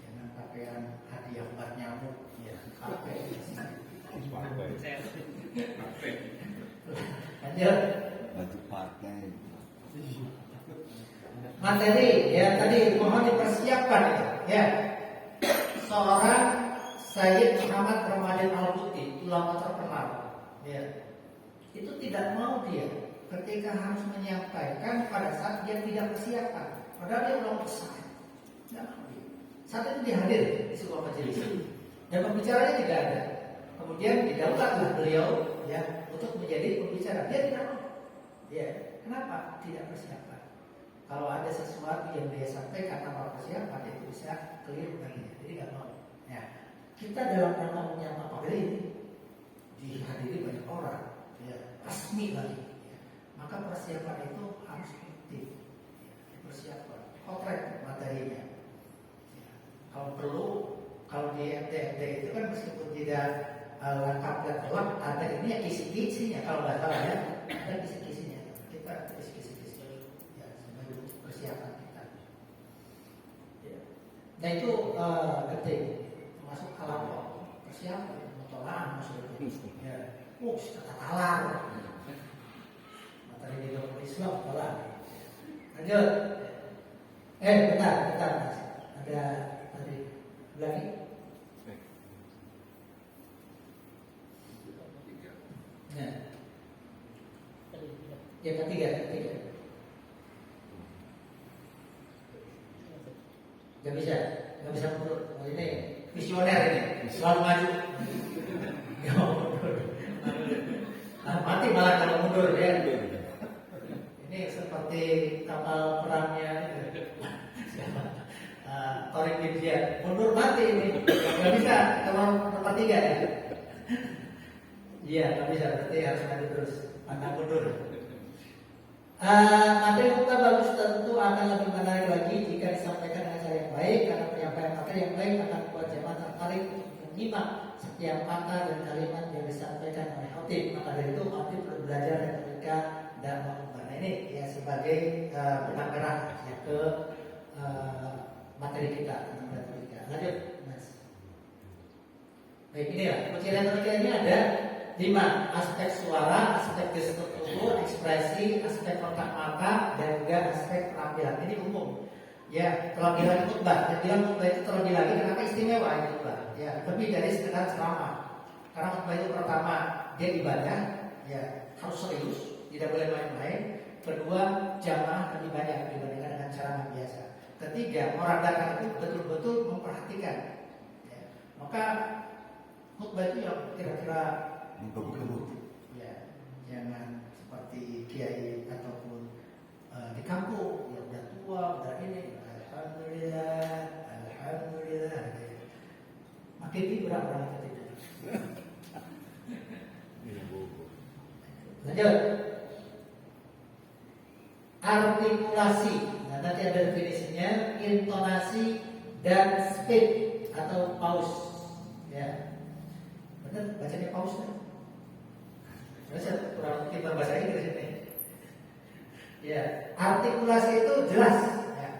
Jangan pakaian hadiah obat nyamuk. Ya, pakai. Lanjut. Baju partai. Materi, ya, tadi mohon dipersiapkan, ya. Seorang Sayyid Muhammad Ramadan Al-Buti, ulama terkenal, ya, itu tidak mau dia ketika harus menyampaikan pada saat dia tidak persiapan, padahal dia ulama besar. Tidak mau dia. Saat itu dia hadir di sebuah majelis dan pembicaranya tidak ada. Kemudian didaulatlah beliau, ya, untuk menjadi pembicara. Dia tidak mau. Ya, kenapa? Tidak persiapan. Kalau ada sesuatu yang dia sampaikan tanpa persiapan, itu bisa keliru nantinya. Jadi nggak mau. Ya. kita dalam rangka menyapa pagri ini dihadiri banyak orang, ya, resmi lagi. Ya. Maka persiapan itu harus penting. Ya, persiapan, kontrak materinya. Ya. Kalau perlu, kalau di MTMT itu kan meskipun tidak lengkap dan telak, ada ini ya kisi-kisinya kalau nggak salah ya, ada kisi-kisinya. Kita kisi-kisi ya sebagai persiapan kita. Ya. Nah itu penting, termasuk kalau persiapan, motoran maksudnya. Ya, tata talar, materi di dalam Islam talar. Lanjut. Bentar mas, ada tadi lagi. Nah, yang ketiga. Gak bisa mundur. Oh, ini visioner ini, selalu maju. Gak mau mundur. Mati malah kalau mundur ya. Ini seperti kapal perangnya Torik Gibsia, mundur mati ini. Gak bisa kalau nomor 3 ya. Iya, nggak bisa, berarti harus maju terus, pantang mundur. Materi khutbah bagus tentu akan lebih menarik lagi jika disampaikan dengan cara yang baik, karena penyampaian materi yang baik akan membuat jemaah tertarik untuk menyimak setiap kata dan kalimat yang disampaikan oleh khotib. Maka dari itu khotib perlu belajar retorika dan mengubah. Nah ini ya sebagai benang merah ya, ke materi kita tentang retorika. Lanjut, Mas. Baik, ini ya, kunci retorika ini ada 5 aspek suara, aspek gestur tubuh, ekspresi, aspek kontak mata, dan juga aspek penampilan. Ini umum. Ya, penampilan khutbah. Yang bilang khutbah itu terlebih lagi kenapa istimewa ini khutbah? Ya, lebih dari sekedar ceramah. Karena khutbah itu pertama dia ibadah, ya harus serius, tidak boleh main-main. Kedua, jamaah lebih banyak dibandingkan dengan ceramah biasa. Ketiga, orang datang itu betul-betul memperhatikan. Ya, maka khutbah itu yang kira-kira ya, jangan seperti kiai ataupun di kampung yang udah tua, udah ini, alhamdulillah, makin berat orang itu tidak. Lanjut, artikulasi. Nah, nanti ada definisinya, intonasi dan speed atau pause. Ya, benar bacanya pause kan? Saya kurang mungkin bahasa Inggris ini. Ya, artikulasi itu jelas. Ya.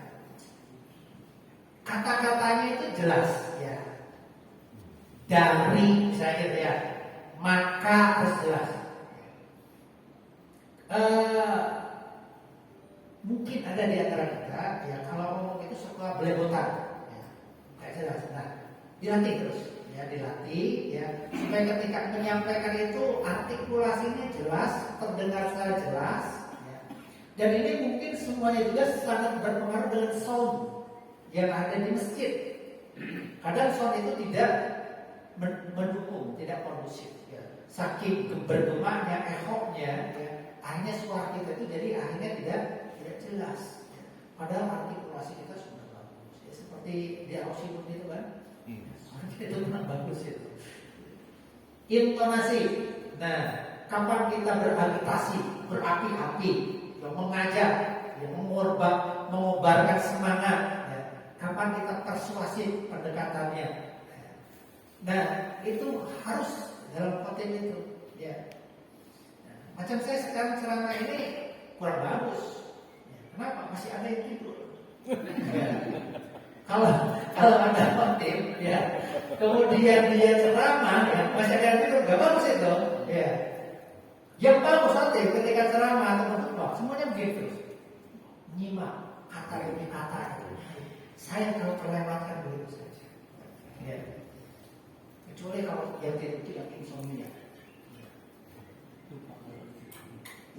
Kata-katanya itu jelas. Ya. Dari misalnya gitu ya, maka harus jelas. Mungkin ada di antara kita, ya kalau ngomong itu suka belepotan, ya, kayak jelas. Nah, dilatih terus. Ya, dilatih ya supaya ketika menyampaikan itu artikulasinya jelas, terdengar secara jelas ya. Dan ini mungkin semuanya juga sangat berpengaruh dengan sound yang ada di masjid. Kadang sound itu tidak mendukung, tidak kondusif ya. Saking bergemanya, echonya ya, akhirnya suara kita itu jadi akhirnya tidak jelas ya. Padahal artikulasi kita sudah bagus ya, seperti di Ausimun itu kan. Itu memang bagus itu. Intonasi. Nah, kapan kita beragitasi, berapi-api, yang mengajak, yang mengobarkan semangat, ya. Kapan kita persuasif pendekatannya. Nah, itu harus dalam konteks itu. Ya. Nah, macam saya sekarang ceramah ini kurang bagus. Ya, kenapa? Masih ada yang tidur. Ya. Kalau ada khotib, ya, kemudian dia ceramah, ya, masih ada itu nggak bagus itu, ya. Yang bagus khotib ketika ceramah atau khutbah, semuanya begitu, nyimak kata demi kata itu. Saya kalau terlewatkan begitu saja, ya. Kecuali kalau yang tidak insomnia.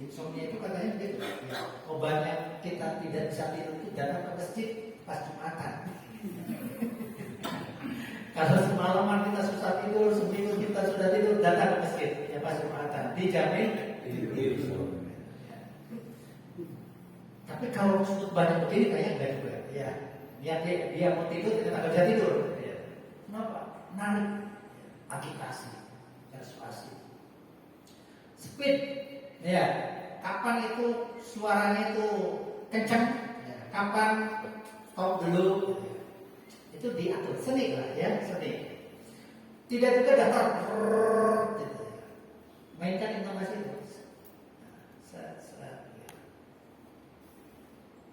Insomnia itu katanya begitu, ya. Obatnya kita tidak bisa tidur itu datang ke masjid pas Jumatan. Kalau semalaman kita susah tidur, seminggu kita sudah tidur, datang ke masjid ya pas Jumatan, dijamin tidur. Tapi kalau sudut banyak begini kayaknya enggak juga. Ya, dia mau tidur, kita nggak bisa tidur. Ya. Kenapa? Narik, agitasi, persuasi. Speed, ya. Kapan itu suaranya itu kencang, ya. Kapan stop dulu, ya. Itu diatur, seni lah ya, seni. Tidak juga datar, gitu ya. Mainkan intonasi itu.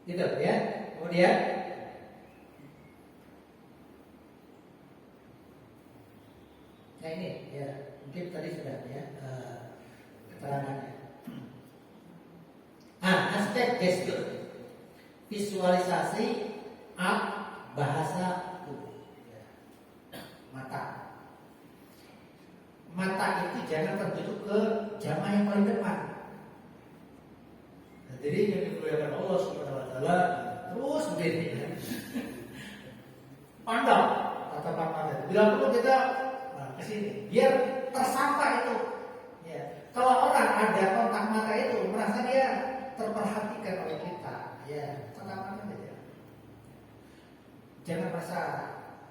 Gitu ya. Kemudian nah ini ya, mungkin tadi sudah ya keterangannya. Aspek gestur, visualisasi, bahasa tubuh. Mata itu jangan tertuju ke jamaah yang paling depan. Nah, jadi yang dimuliakan Allah Subhanahu Wa Taala terus berdiri, ya. Pandang tatapan mata. Bila perlu kita ke sini, biar tersangka itu. Ya. Kalau orang ada kontak mata itu, merasa dia terperhatikan oleh kita. Ya, tatapan aja. Jangan merasa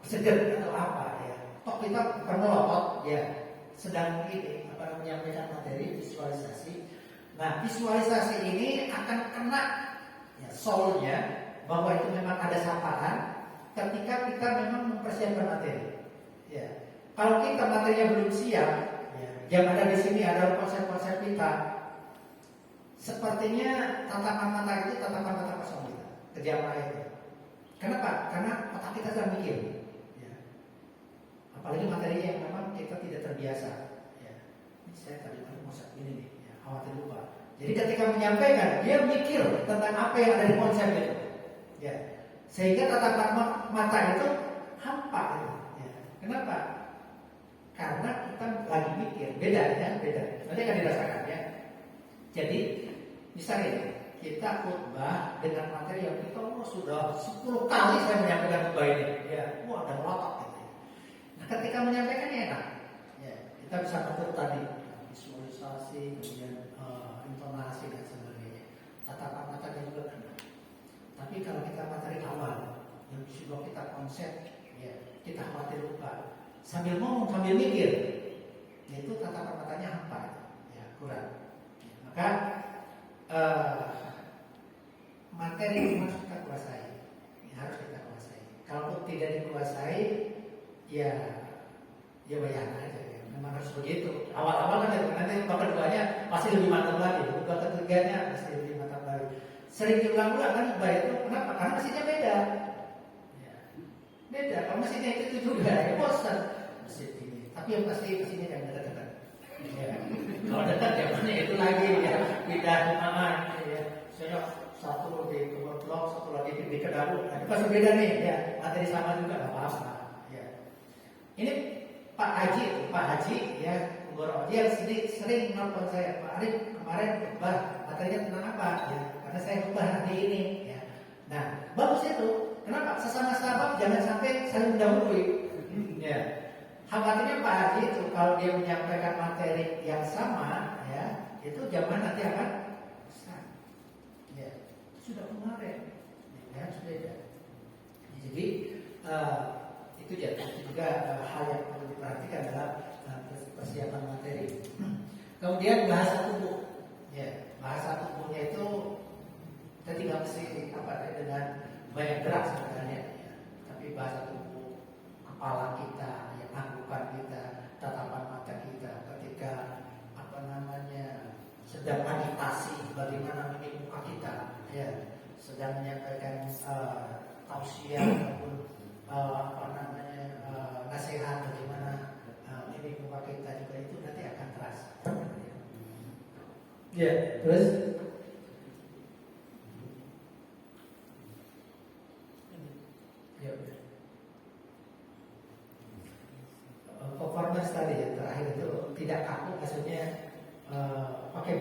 segan atau apa ya. Toh kita bukan melotot, ya. Sedang ini menyampaikan materi visualisasi. Nah, visualisasi ini akan kena ya, soulnya bahwa itu memang ada sapaan ketika kita memang mempersiapkan materi. Ya. Kalau kita materinya belum siap, ya, yang ada di sini adalah konsep-konsep kita. Sepertinya tatapan mata itu tatapan mata kosong kita, kejamaah itu. Kenapa? Karena otak kita sedang mikir. Ya. Apalagi materi yang memang kita tidak terbiasa. Ya. Ini saya tadi mau ini nih, ya, khawatir lupa. Jadi ketika menyampaikan, dia mikir tentang apa yang ada di konsep itu. Ya. Sehingga tatapan mata itu hampa. Ya. Kenapa? Karena kita lagi mikir, beda ya, beda. Nanti akan dirasakan ya. Jadi misalnya kita khutbah dengan materi yang kita sudah 10 kali saya menyampaikan khutbah ini, ya, ada melotot gitu. Nah, ketika menyampaikannya enak, ya, kita bisa atur tadi visualisasi, kemudian intonasi dan sebagainya. Tatapan matanya juga kena. Tapi kalau kita materi awal yang sudah kita konsep, ya, kita khawatir lupa. Sambil ngomong, sambil mikir, itu tatapan matanya hampa, ya, kurang. Ya, maka materi yang harus kita kuasai, ya, harus kita kuasai. Kalau tidak dikuasai, ya bayang aja. Ya. Memang harus begitu. Awal-awal kan nanti babak keduanya pasti lebih mantap lagi, babak ketiganya pasti lebih mantap lagi. Sering diulang-ulang kan baik itu. Kenapa? Karena mesinnya beda. Ya. Beda. Kalau mesinnya itu juga, ya bosan mesin ini. Tapi yang pasti mesinnya yang dekat-dekat. Ya. Kalau dekat ya mesinnya itu lagi ya pindah rumahan. Ya. Saya satu di Kebun Blok, satu lagi di Kedalu. Nah, itu pasti beda nih. Ya. Materi sama juga nggak apa-apa. Ya. Ini Pak Haji ya, dia sering nelfon saya, Pak Arif kemarin khutbah materinya tentang apa? Ya, karena saya khutbah hari ini. Ya. Nah, bagus itu. Kenapa? Sesama sahabat jangan sampai saling mendahului. Ya. Khawatirnya Pak Haji itu kalau dia menyampaikan materi yang sama, ya, itu zaman nanti akan besar. Ya, sudah kemarin, ya, sudah beda. Jadi itu juga hal yang perlu diperhatikan dalam persiapan materi. Kemudian bahasa tubuh, ya, bahasa tubuhnya itu kita tidak mesti dengan banyak gerak sebenarnya, ya. Tapi bahasa tubuh, kepala kita, ya, anggukan kita, tatapan mata kita, ketika sedang agitasi, bagaimana mimik muka kita, ya, sedang menyampaikan tausiah ataupun nasihat, bagaimana mimik muka kita juga itu nanti akan terasa. Ya, terus ya, performance tadi yang terakhir itu tidak kaku, maksudnya pakai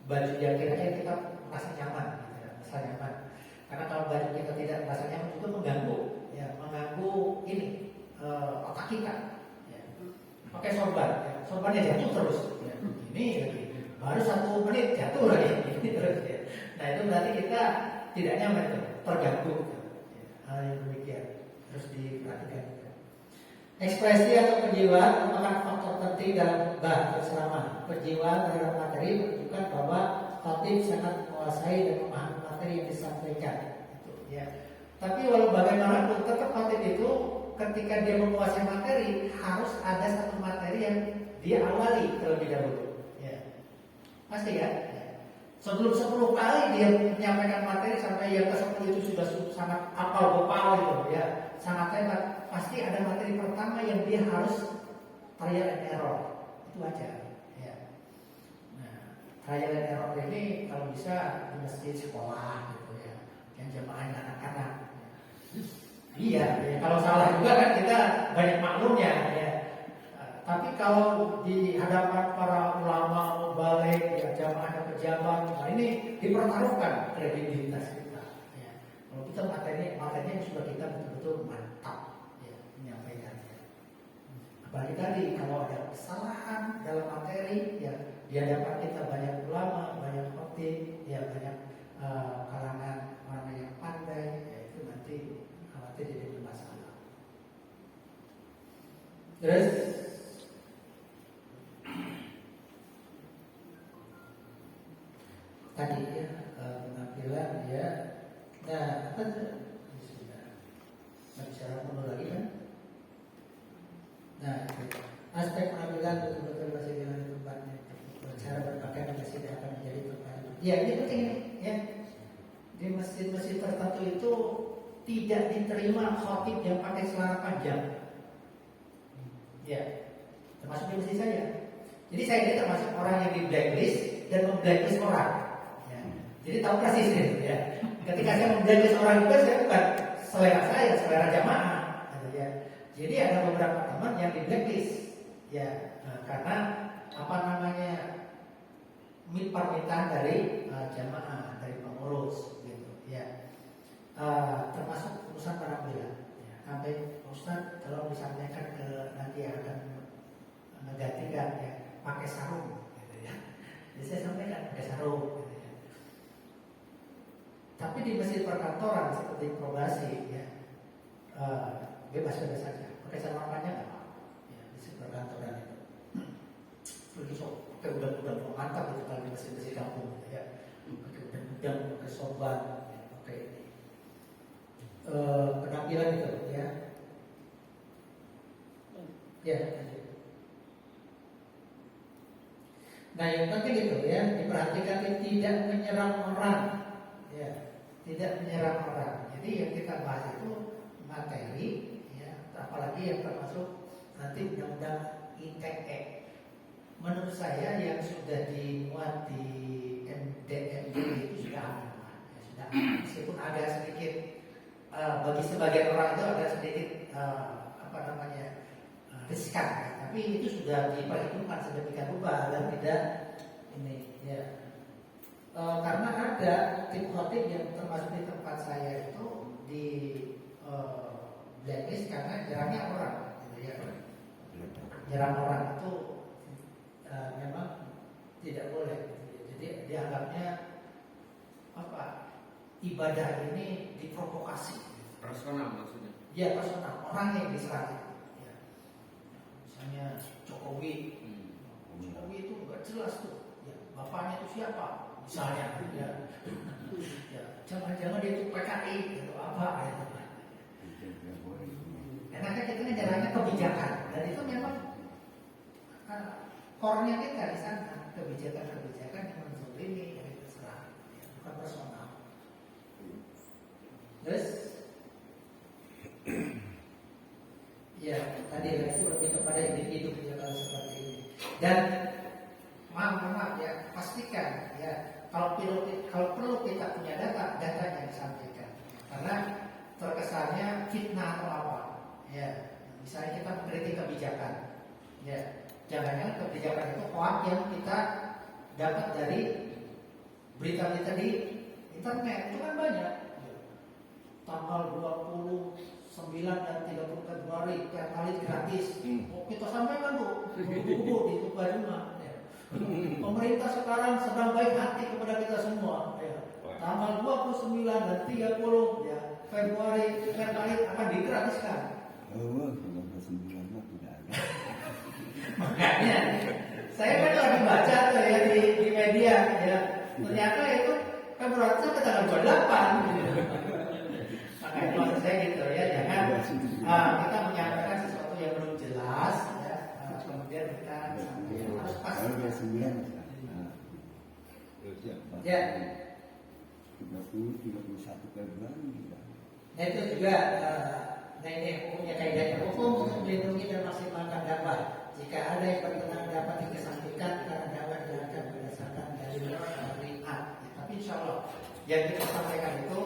baju yang kira-kira kita merasa nyaman, merasa nyaman. Karena kalau baju kita tidak merasa nyaman itu mengganggu ini otak kita. Ya. Pakai sorban, ya. Sorbannya jatuh terus. Ya. Ini lagi, baru 1 menit jatuh lagi, ini terus. Ya. Nah itu berarti kita tidak nyaman, terganggu. Ya. Hal yang demikian. harus diperhatikan. Ekspresi atau penjiwaan merupakan faktor penting dalam khotbah ceramah. Penjiwaan terhadap materi menunjukkan bahwa khatib sangat menguasai dan memahami materi yang disampaikan. Itu, ya. Tapi walau bagaimanapun tetap khatib itu ketika dia menguasai materi harus ada satu materi yang dia awali terlebih dahulu. Ya. Pasti ya. Sebelum 10 kali dia menyampaikan materi sampai yang ke-10 itu sudah sangat hafal bopal gitu ya, sangat hebat. Pasti ada materi pertama yang dia harus trial and error. Itu aja ya. Nah, trial and error ini kalau bisa di masjid sekolah gitu ya, yang jamaah anak-anak. Iya, ya, kalau salah juga kan kita banyak maklumnya ya. Tapi kalau di hadapan para ulama, mubalik, ya, jamaah dan pejabat, nah ini dipertaruhkan kredibilitas kita. Ya. Kalau kita materinya sudah kita betul-betul mantap ya, menyampaikannya. Apalagi tadi kalau ada kesalahan dalam materi, ya di hadapan kita banyak ulama, banyak khatib, ya banyak kalangan orang yang pandai, ya itu nanti khawatir jadi masalah. Terus tadi ya penampilan ya, nah apa tuh sudah bicara mundur lagi kan? Nah itu. Aspek penampilan betul-betul masih dengan tempatnya, cara berpakaian masih tidak akan menjadi pertanyaan. Ya ini penting ya. Di masjid-masjid tertentu itu tidak diterima khatib yang pakai celana panjang. Ya, termasuk di masjid saya. Jadi saya ini termasuk orang yang di blacklist dan memblacklist orang. Jadi tahu persis gitu ya. Ketika saya memblacklist orang juga, saya bukan selera saya, selera jamaah, gitu ya. Jadi ada beberapa teman yang di blacklist, ya, karena apa namanya permintaan dari jamaah, dari pengurus, gitu ya. Termasuk urusan penampilan. Ya. Sampai Ustaz tolong disampaikan ke nanti yang akan menggantikan ya, pakai sarung, gitu ya. Jadi saya sampaikan pakai sarung. Tapi di masjid perkantoran seperti probasi ya bebas-bebas saja. Pakai sarung panjang nggak apa-apa. Ya, di masjid perkantoran itu. Pergi pakai udang-udang mantap itu kalau di masjid-masjid kampung gitu ya. Pakai udang-udang, pakai sorban, ya, pakai penampilan itu ya. Ya. Nah yang penting itu ya diperhatikan tidak menyerang orang. Ya, tidak menyerang orang. Jadi yang kita bahas itu materi, ya, apalagi yang termasuk nanti undang-undang ITE. Menurut saya yang sudah dimuat di MDMD itu sudah aman, ya, sudah aman. Meskipun ada sedikit bagi sebagian orang itu ada sedikit riskan, ya. Tapi itu sudah diperhitungkan sedemikian rupa dan tidak ini, ya. Karena ada tim khatib yang termasuk di tempat saya itu di blacklist karena jarangnya orang, gitu ya. Jarang orang itu memang tidak boleh. Gitu ya. Jadi dianggapnya apa? Ibadah ini diprovokasi. Personal maksudnya? Ya personal, orang yang diserang. Ya. Misalnya Jokowi, Jokowi itu nggak jelas tuh. Ya, bapaknya itu siapa? Misalnya, ya, jangan-jangan dia itu PKI atau apa, ya. Enaknya kita jalannya kebijakan, dan itu memang kornya kita di sana, kebijakan yang menzolimi, yang terserah, ya, bukan personal. Terus, ya tadi itu lebih kepada individu kalau seperti ini. Dan maaf ya, pastikan ya. Kalau perlu kita punya data yang disampaikan, karena terkesannya fitnah atau apa, ya. Misalnya kita mengkritik kebijakan, ya. Jangan-jangan kebijakan itu hoax yang kita dapat dari berita-berita di internet, itu kan banyak. Tanggal 29 dan 30 Februari pertalite gratis. Oh, kita sampaikan tuh, buku di Tukajuma. Pemerintah sekarang sedang baik hati kepada kita semua. Ya. Tanggal 29 dan 30 ya, Februari akan digratiskan. Oh, kalau 29 mah tidak ada. Makanya saya kan lagi baca tuh ya di media ya, ternyata itu Februari sampai tanggal 28. Makanya maksud saya gitu ya, jangan kita menyampaikan sesuatu yang belum jelas ya, kemudian kita harus pas. Kalau 29 Ya. 30, 31 Februari juga. Nah itu juga nah ini hukumnya kaidahnya hukum untuk melindungi dan maksimalkan dakwah. Jika ada yang berkenan dapat dikesampingkan karena dakwah dilakukan berdasarkan dalil syariat. Tapi insya Allah yang kita sampaikan itu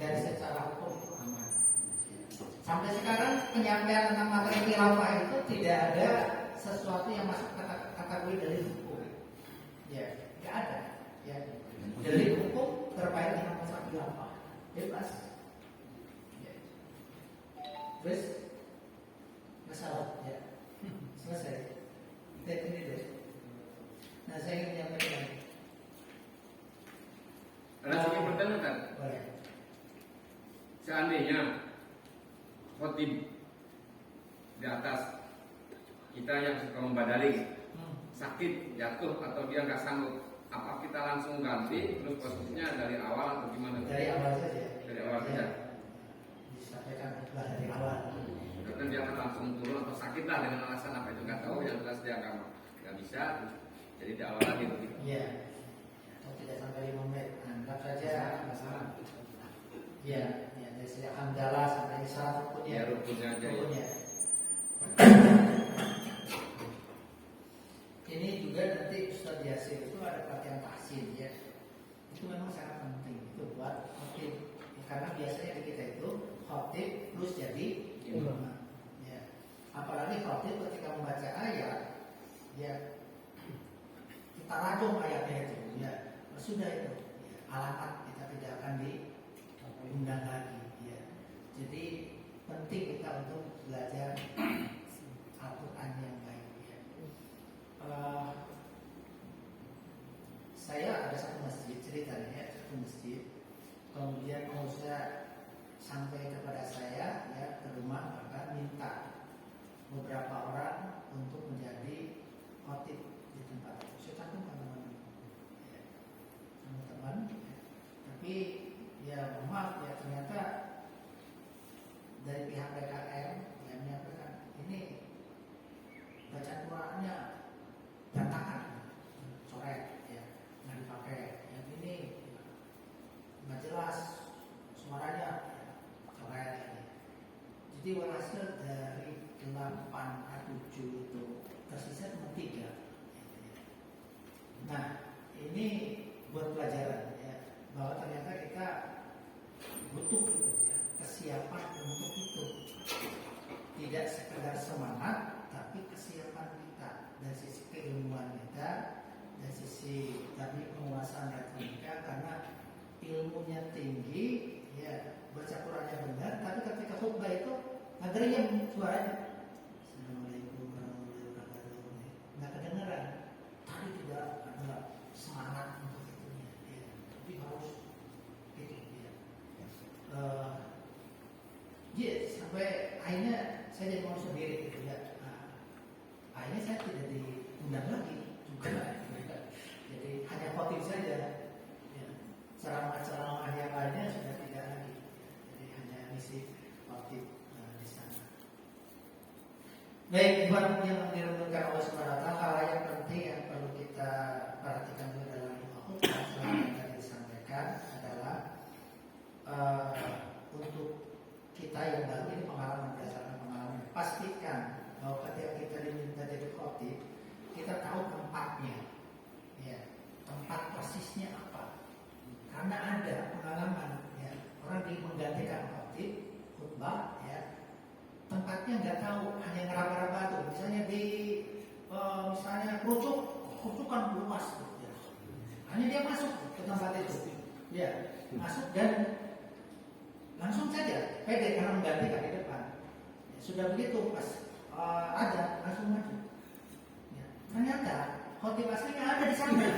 dari secara hukum itu aman. Sampai sekarang penyampaian tentang materi khilafah itu tidak ada sesuatu yang masuk kategori dalil hukum. Ya, tidak ada. Ya, dalil hukum terkait dengan masalah khilafah bebas. Terus masalah ya selesai. Kita ini deh. Nah saya ingin menyampaikan. Ada sedikit pertanyaan. Boleh. Seandainya khotib di atas kita yang suka membadali sakit jatuh atau dia nggak sanggup, apa kita langsung ganti terus posisinya dari awal atau gimana? Dari awal saja. Dari awal saja. Disampaikan khutbah dari awal. Karena dia akan langsung turun atau sakit lah dengan alasan apa itu nggak tahu, yang jelas dia nggak bisa, jadi di awal lagi begitu. Iya. Atau tidak sampai 5 menit. Anggap saja masalah. Iya. Ya, dari sejak hamdalah sampai isyarat rukunnya. Ya rukunnya aja. Ya. Rukunnya. Ini juga nanti Ustaz Yasir itu ada pelatihan tahsin ya. Itu memang sangat penting itu buat khotib. Ya, karena biasanya di kita itu khotib plus jadi imam. Ya. Apalagi khotib ketika membaca ayat, ya kita rajung ayatnya itu, ya sudah itu ya, alamat kita tidak akan diundang lagi. Ya. Jadi penting kita untuk belajar Al-Quran yang baik. Ya. Saya ada satu masjid ceritanya ya, satu masjid. Kemudian Ustaz sampai kepada saya ya ke rumah maka minta beberapa orang untuk menjadi khotib di tempat itu. Saya takut teman-teman ya, teman-teman ya. Tapi ya maaf ya ternyata dari pihak BKM yang menyampaikan ini bacaan Qurannya berantakan, coret ya, nggak dipakai. Yang ini nggak jelas suaranya ya, coret ya. Jadi walhasil dari 8 atau 7 itu tersisa cuma 3. Nah ini buat pelajaran ya, bahwa ternyata kita butuh gitu ya, kesiapan untuk itu. Tidak sekedar semangat, tapi kesiapan kita dari sisi keilmuan kita, dari sisi tadi penguasaan retorika, karena ilmunya tinggi, ya baca Qurannya benar, tapi ketika khutbah itu ngeriam suaranya. Assalamualaikum warahmatullahi wabarakatuh. Nggak kedengeran. Tadi tidak ada semangat untuk itu ya. Tapi harus gitu ya. Sampai akhirnya saya jadi mau sendiri gitu ya. Akhirnya saya tidak diundang lagi juga. Jadi hanya khotib saja. Ya. Ceramah-ceramah yang lainnya sudah tidak lagi. Jadi hanya misi khotib di sana. Baik, buat yang dirundungkan Allah Subhanahu wa taala, hal yang penting yang perlu kita perhatikan dulu dalam khutbah selain yang tadi disampaikan adalah untuk kita yang baru ini pengalaman berdasarkan pengalaman. Pastikan bahwa ketika kita diminta jadi khotib, kita tahu tempatnya, ya, tempat persisnya apa. Karena ada pengalaman, ya, orang menggantikan khotib khutbah, ya, tempatnya nggak tahu, hanya ngeraba-raba tuh. Misalnya di misalnya kerucuk kan luas, tuh, ya. Hanya dia masuk ke tempat itu, ya, masuk dan langsung saja pede karena menggantikan di depan. Ya, sudah begitu pas ada langsung maju. Ya, ternyata khotib aslinya ada di sana.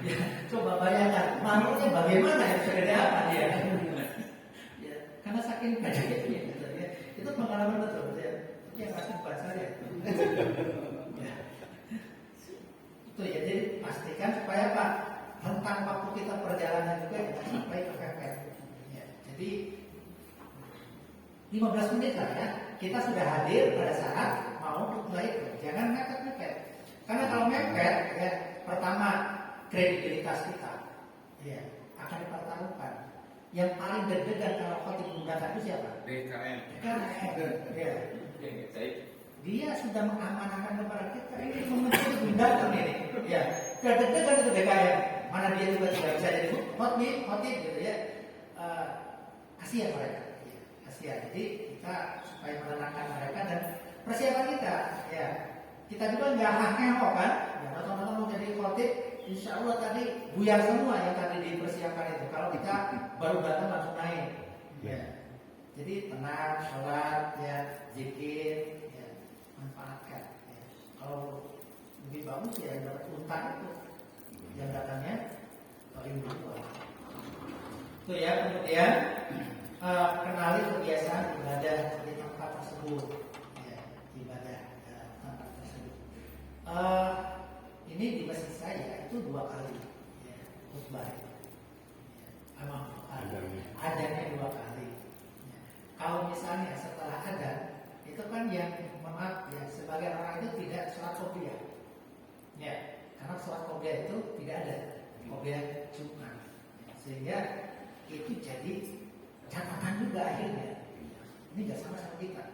Ya, coba bayangkan makhluknya bagaimana ya, seperti apa dia. saking banyaknya gitu ya. Itu pengalaman betul ya. Yang pasti bukan saya. Ya. Itu ya, jadi pastikan supaya apa? Rentang waktu kita perjalanan juga jangan sampai kepepet. Ya. Jadi 15 menit lah ya. Kita sudah hadir pada saat mau mulai. Jangan mepet-mepet. Karena kalau mepet, ya pertama kredibilitas kita, ya akan dipertaruhkan. Yang paling deg-degan kalau khotib menggunakan itu siapa? DKM. Ya. Baik. Dia sudah mengamanahkan kepada kita ini menjadi tindakan ini. Ya, sudah deg-degan itu DKM. Mana dia juga tidak bisa jadi khotib gitu ya. Kasihan mereka. Ya, kasihan. Jadi kita supaya menenangkan mereka dan persiapan kita, ya kita juga nggak hak-hak kan? Ya, teman-teman mau jadi khotib, insya Allah tadi buyar semua yang tadi dipersiapkan itu. Kalau kita baru datang langsung naik, ya. Jadi tenang, sholat, ya, zikir, ya, manfaatkan. Ya. Kalau lebih bagus ya dapat untan itu, yang datangnya paling dulu. Itu ya, kemudian kenali kebiasaan ibadah di tempat tersebut. Ya, ibadah tempat tersebut. Ini di masjid saya itu 2 kali ya, khutbah. Adanya 2 kali. Ya. Kalau misalnya setelah adzan itu kan yang maaf ya sebagian orang itu tidak sholat qobliyah. Ya, karena sholat qobliyah itu tidak ada qobliyah Jumat. Sehingga itu jadi catatan juga akhirnya. Ini nggak sama kita.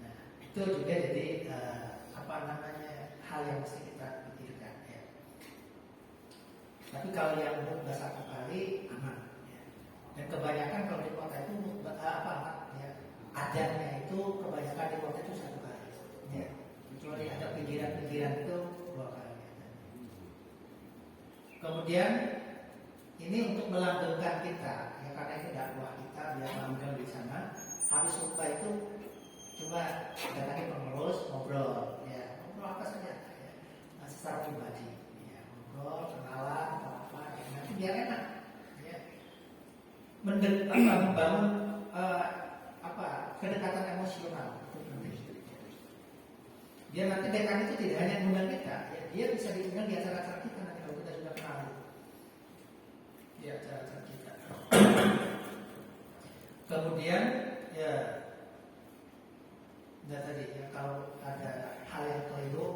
Nah, itu juga jadi hal yang mesti kita pikirkan. Ya. Tapi kalau yang khutbah 1 kali aman. Ya. Dan kebanyakan kalau di kota itu ya, adanya itu kebanyakan di kota itu 1 kali. Ya. Kecuali ada pinggiran-pinggiran itu 2 kali. Kemudian ini untuk melanggengkan kita, ya karena ini dakwah kita biar langgeng di sana. Habis khutbah itu coba datangi pengurus ngobrol, ya ngobrol apa saja, ya. Secara pribadi, ya ngobrol, kenalan, apa, ya. Nanti biar enak, ya. Membangun kedekatan emosional. Biar nanti dekan itu tidak hanya mengundang kita, ya, dia bisa diundang di acara-acara kita nanti kalau kita sudah kenal. Di acara-acara kita. Kemudian ya tadi ya kalau ada hal yang keliru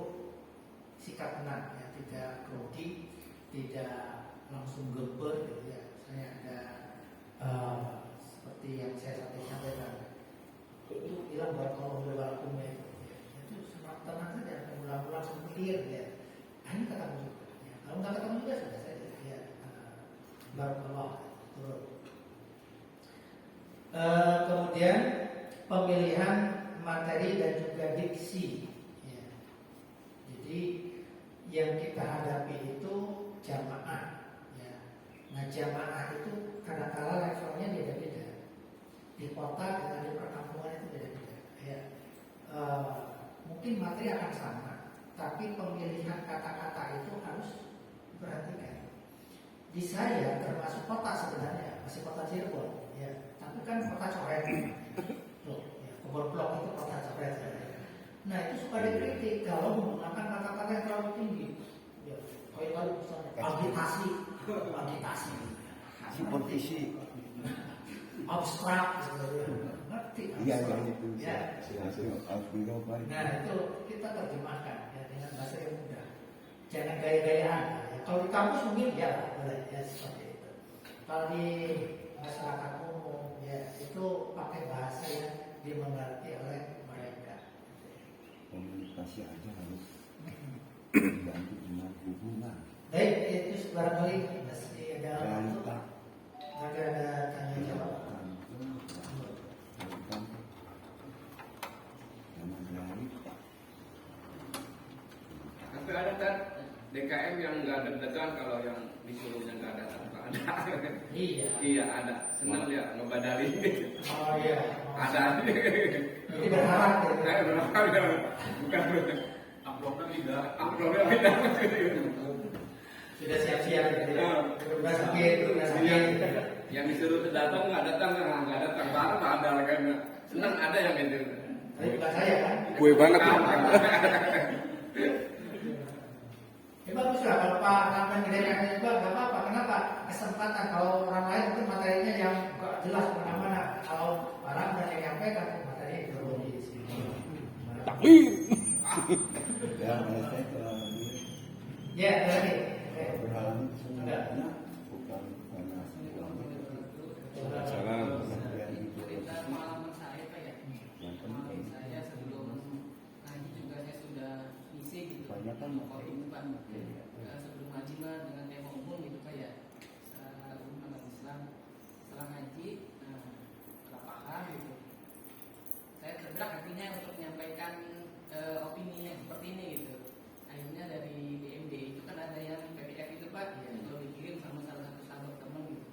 sikap tenang ya, tidak grogi, tidak langsung geber gitu ya. Misalnya ada seperti yang saya sampaikan itu hilang barakallahu walakum ya. Itu tenang saja, ulang-ulang sempir ya. Ini ketemu juga. Ya. Kalau nggak ketemu juga sudah saja ya. Barakallahu turun. Kemudian pemilihan materi dan juga diksi. Ya. Jadi yang kita hadapi itu jamaah. Ya. Nah jamaah itu kadang-kala levelnya beda-beda. Di kota dengan di perkampungan itu beda-beda. Ya. Mungkin materi akan sama, tapi pemilihan kata-kata itu harus diperhatikan. Di saya termasuk kota sebenarnya, masih kota Cirebon. Ya. Tapi kan kota coret. Tuh, ya, kebun blok itu kota coret. Nah itu suka dikritik kalau menggunakan kata-kata yang terlalu tinggi. Ya, kayak tadi misalnya agitasi, supervisi, abstrak, ngerti? iya yang itu. Ya. Nah itu kita terjemahkan ya, dengan bahasa yang mudah. Jangan gaya-gayaan. Ya. Kalau di kampus mungkin ya boleh ya seperti itu. Kalau di masyarakat umum ya itu pakai bahasa yang dimengerti oleh mereka. Komunikasi aja harus dibantu dengan hubungan. Baik, itu barangkali masih ada Realita. ada tanya jawab. Tapi ada kan DKM yang nggak deg-degan kalau yang disuruhnya nggak datang, nggak ada. Iya. Iya ada, senang dia ngebadalin. Oh iya. Ada. Ini berharap ya. Saya berharap bukan Amplopnya tidak. amplopnya beda. Sudah siap-siap gitu ya. Udah sakit. Yang disuruh datang nggak datang, Senang ada yang itu. Tapi bukan saya kan. Gue banget ya. Ya bagus lah kalau Pak Ramdan gedekannya juga nggak apa-apa. Kenapa? Kesempatan kalau orang lain itu materinya yang nggak jelas kemana-mana. Kalau Pak Ramdan yang nyampaikan materinya ideologi di sini. Takbir. Ya, saya terlalu Ya, tadi. berhalangan Enggak. sebenarnya bukan karena Salam. cerita pengalaman saya Pak ya. yang Pengalaman penting saya sebelum ngaji juga saya sudah isi gitu. Kebanyakan Pokok ini Pak. Sebelum ngaji mah dengan tema umum gitu Pak ya. Umum agama Islam. Setelah ngaji, setelah paham gitu. Saya tergerak hatinya untuk menyampaikan opini yang seperti ini gitu. Akhirnya dari BMD itu kan ada yang PDF itu Pak, kalau dikirim sama salah satu sahabat teman gitu.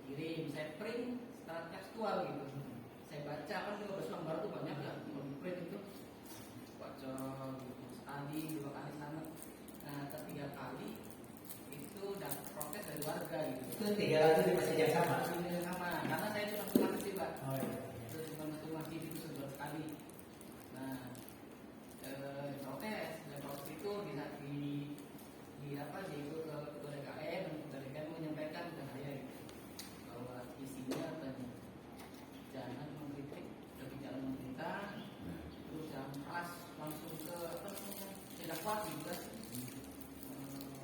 Kirim, saya print secara tekstual gitu. Saya baca kan 15 lembar tuh banyak ya, kalau di print itu baca gitu, sekali, 2 kali sama. Nah, ketiga kali itu dapat protes dari warga gitu. Itu 3 lagu di masjid yang sama. Ini sama, karena saya cuma setengah sih Pak. Oh iya. Itu cuma satu masjid itu sebulan sekali. Nah, protes dan protes itu di apa sih itu ke ketua DKM menyampaikan ke saya gitu, bahwa isinya jangan mengkritik kebijakan pemerintah, terus jangan keras langsung ke apa namanya dakwah gitu kan,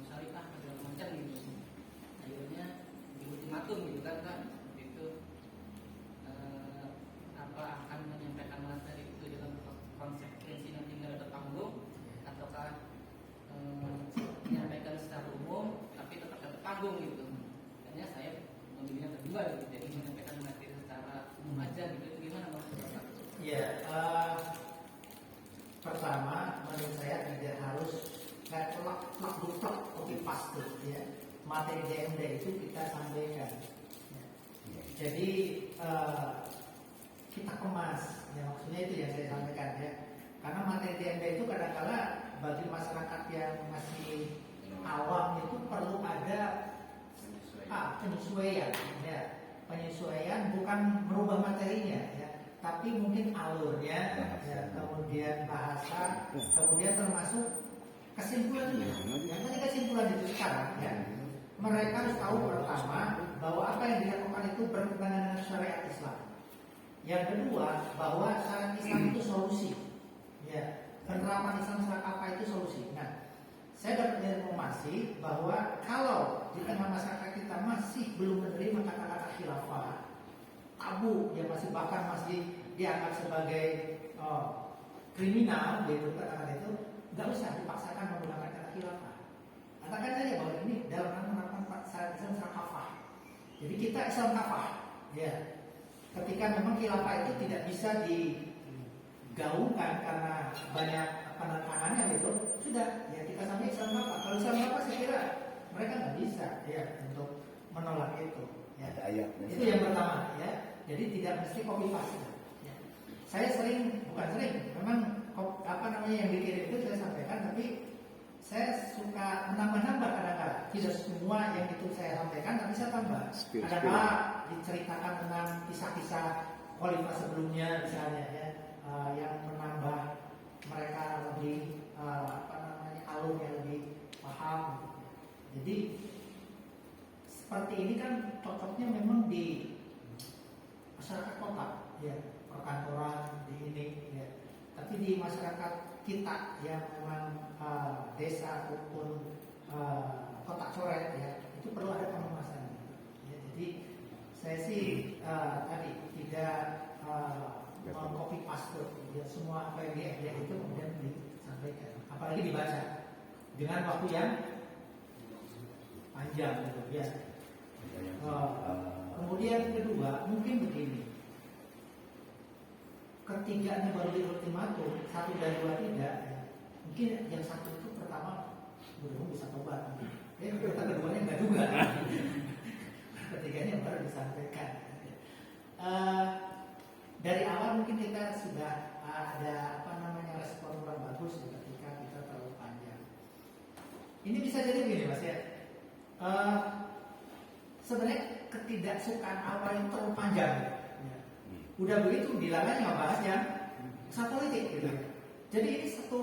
syariah segala macam gitu. Akhirnya di ultimatum gitu kan itu apa akan menyampaikan materi itu dengan konsekuensi nanti nggak ada tanggung ataukah menyampaikan secara umum tapi tetap ada panggung gitu. Makanya saya memilih yang kedua gitu, jadi menyampaikan materi secara umum aja gitu. Itu gimana maksudnya Pak? Iya, pertama menurut saya tidak harus kayak plak copy paste ya. Materi DMD itu kita sampaikan. Ya. Jadi kita kemas, ya maksudnya itu yang saya sampaikan ya. Karena materi DMD itu kadang-kala bagi masyarakat yang masih awam itu perlu ada penyesuaian ya. Penyesuaian bukan merubah materinya ya, tapi mungkin alurnya ya, kemudian bahasa, kemudian termasuk kesimpulan juga. Yang tadi kesimpulan itu sekarang ya, mereka harus tahu pertama bahwa apa yang dilakukan itu bertentangan dengan syariat Islam. Yang kedua, bahwa syariat Islam itu solusi. Ya, penerapan Islam secara apa itu solusi. Nah, saya dapat informasi bahwa kalau di tengah masyarakat kita masih belum menerima kata-kata khilafah, tabu, yang masih bahkan masih dianggap sebagai kriminal, gitu kata-kata itu, nggak usah dipaksakan menggunakan kata khilafah. Katakan saja bahwa ini dalam rangka menerapkan Islam secara kafah. Jadi kita Islam kafah, ya. Ketika memang khilafah itu tidak bisa digaungkan karena banyak penentangannya gitu, sudah ya kita sampai Islam apa? Kalau Islam apa saya kira mereka nggak bisa ya untuk menolak itu. Ya. ada ayatnya. Itu yang pertama ya. Jadi tidak mesti copy paste. Ya. Saya bukan sering, memang apa namanya yang dikirim itu saya sampaikan, tapi saya suka menambah-nambah kadang-kadang. Tidak semua yang itu saya sampaikan, tapi saya tambah. Kadang-kadang diceritakan tentang kisah-kisah khalifah sebelumnya misalnya ya, yang menambah mereka lebih alurnya lebih paham. Jadi seperti ini kan cocoknya memang di masyarakat kota, ya, perkantoran di ini, ya. Tapi di masyarakat kita yang memang desa ataupun kota coret, ya, itu perlu ada pengemasan. Ya, jadi saya sih tadi tidak mengcopy paste ya, semua apa yang dia itu kemudian disampaikan, apalagi dibaca dengan waktu yang panjang gitu ya. Kemudian kedua mungkin begini, ketiganya baru di ultimatum, 1 dan 2 tidak ya. Mungkin yang satu itu pertama belum bisa tobat, ya kita keduanya enggak juga. Ketiganya baru disampaikan. Dari awal mungkin kita sudah ada respon kurang bagus ketika kita terlalu panjang. Ini bisa jadi begini Mas ya. Sebenarnya ketidaksukaan awal yang terlalu panjang. Ya. Udah begitu bilangan nggak bahas yang usaha politik gitu. Jadi ini satu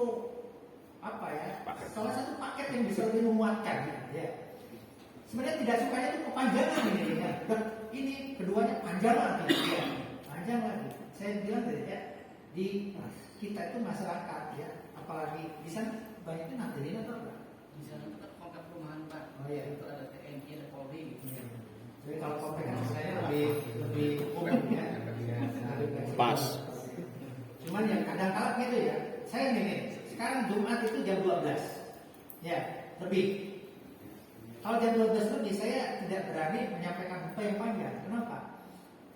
apa ya? Salah satu paket yang bisa lebih memuatkan gitu, ya. Sebenarnya tidak sukanya itu kepanjangan ini ya. Ini keduanya panjang lagi ya. Panjang lagi. Saya bilang tadi ya, di kita itu masyarakat ya, apalagi di sana banyaknya Nahdlatin atau enggak? Di sana itu komplek perumahan Pak. Oh iya. Itu ada TNI, ada Polri gitu. Ya. Jadi kalau komplek kan istilahnya lebih umum ya. Pas. Cuman yang kadang-kala gitu ya. Saya nih, sekarang Jumat itu jam 12. Ya, lebih. Kalau jam 12 lebih saya tidak berani menyampaikan apa yang panjang. Kenapa?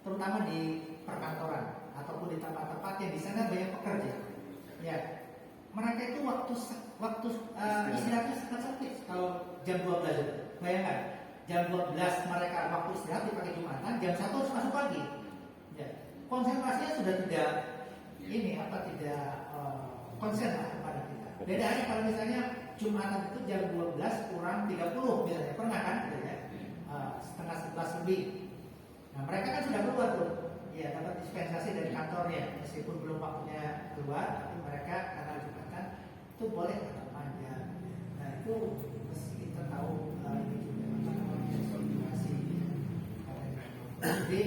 Terutama di perkantoran ataupun di tempat-tempat yang di sana banyak pekerja. Ya, mereka itu waktu istirahatnya sangat sempit. Kalau jam 12 itu, bayangkan jam 12 mereka waktu istirahat dipakai Jumatan, jam 1 harus masuk pagi. Ya, konsentrasinya sudah tidak tidak konsen lah kepada kita. Bedanya kalau misalnya Jumatan itu jam 12 kurang 30 misalnya, pernah kan gitu ya, setengah 11 lebih. Nah mereka kan sudah keluar tuh, ya dapat dispensasi dari kantornya, meskipun belum waktunya keluar, tapi mereka karena Jumatan itu boleh atau panjang. Nah itu mesti kita tahu ini juga apa namanya situasi. Jadi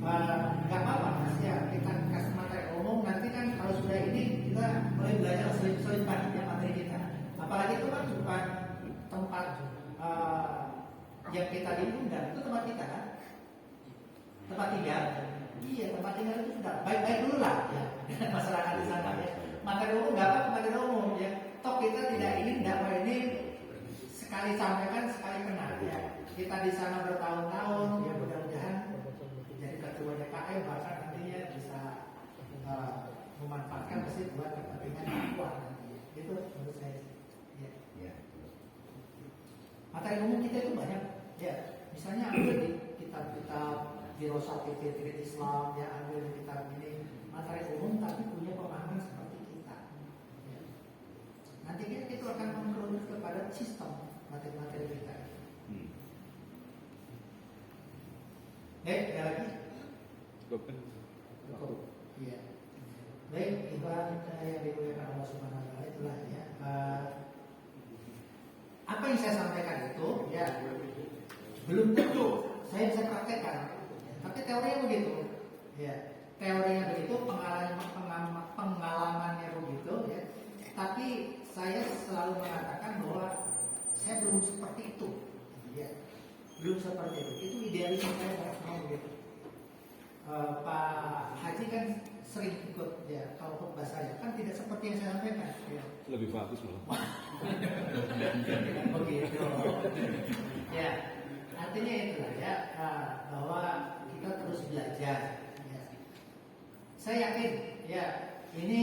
nggak apa-apa mas ya, kita kasih materi umum, nanti kan kalau sudah ini kita mulai belajar selip-selipan ya materi kita. Apalagi itu kan bukan tempat yang kita diundang, itu tempat kita kan, tempat tinggal. Iya, tempat tinggal itu sudah baik-baik dulu lah ya dengan masyarakat di sana ya. Materi umum nggak apa materi umum ya. Toh kita tidak ingin dakwah ini sekali sampaikan sekali kena ya. Kita di sana bertahun-tahun ya, mudah-mudahan jadi ketua DKM bahkan nantinya bisa memanfaatkan masjid buat kepentingan dakwah nanti. Itu menurut saya. Ya. Materi umum kita itu banyak ya. Misalnya ambil di kitab-kitab di Rosatil Fitri Islam ya, ambil di kitab ini materi umum tapi punya pemahaman seperti kita. Ya. Nantinya itu akan mengkerucut kepada sistem materi-materi kita. Baik, ada lagi? Cukup. Iya. Baik, ikhwan yang dimuliakan Allah Subhanahu wa taala, itulah ya. Apa yang saya sampaikan itu ya belum tentu saya bisa praktekkan. Tapi teorinya begitu. Ya, teorinya begitu, pengalamannya begitu ya. Tapi saya selalu mengatakan bahwa saya belum seperti itu. Ya. Belum seperti itu. Itu idealisme saya mau begitu. Pak Haji kan sering ikut ya, kalau khutbah saya kan tidak seperti yang saya sampaikan. Ya. Lebih bagus malah. Begitu. Ya, artinya itulah ya, bahwa kita terus belajar. Ya. Saya yakin ya ini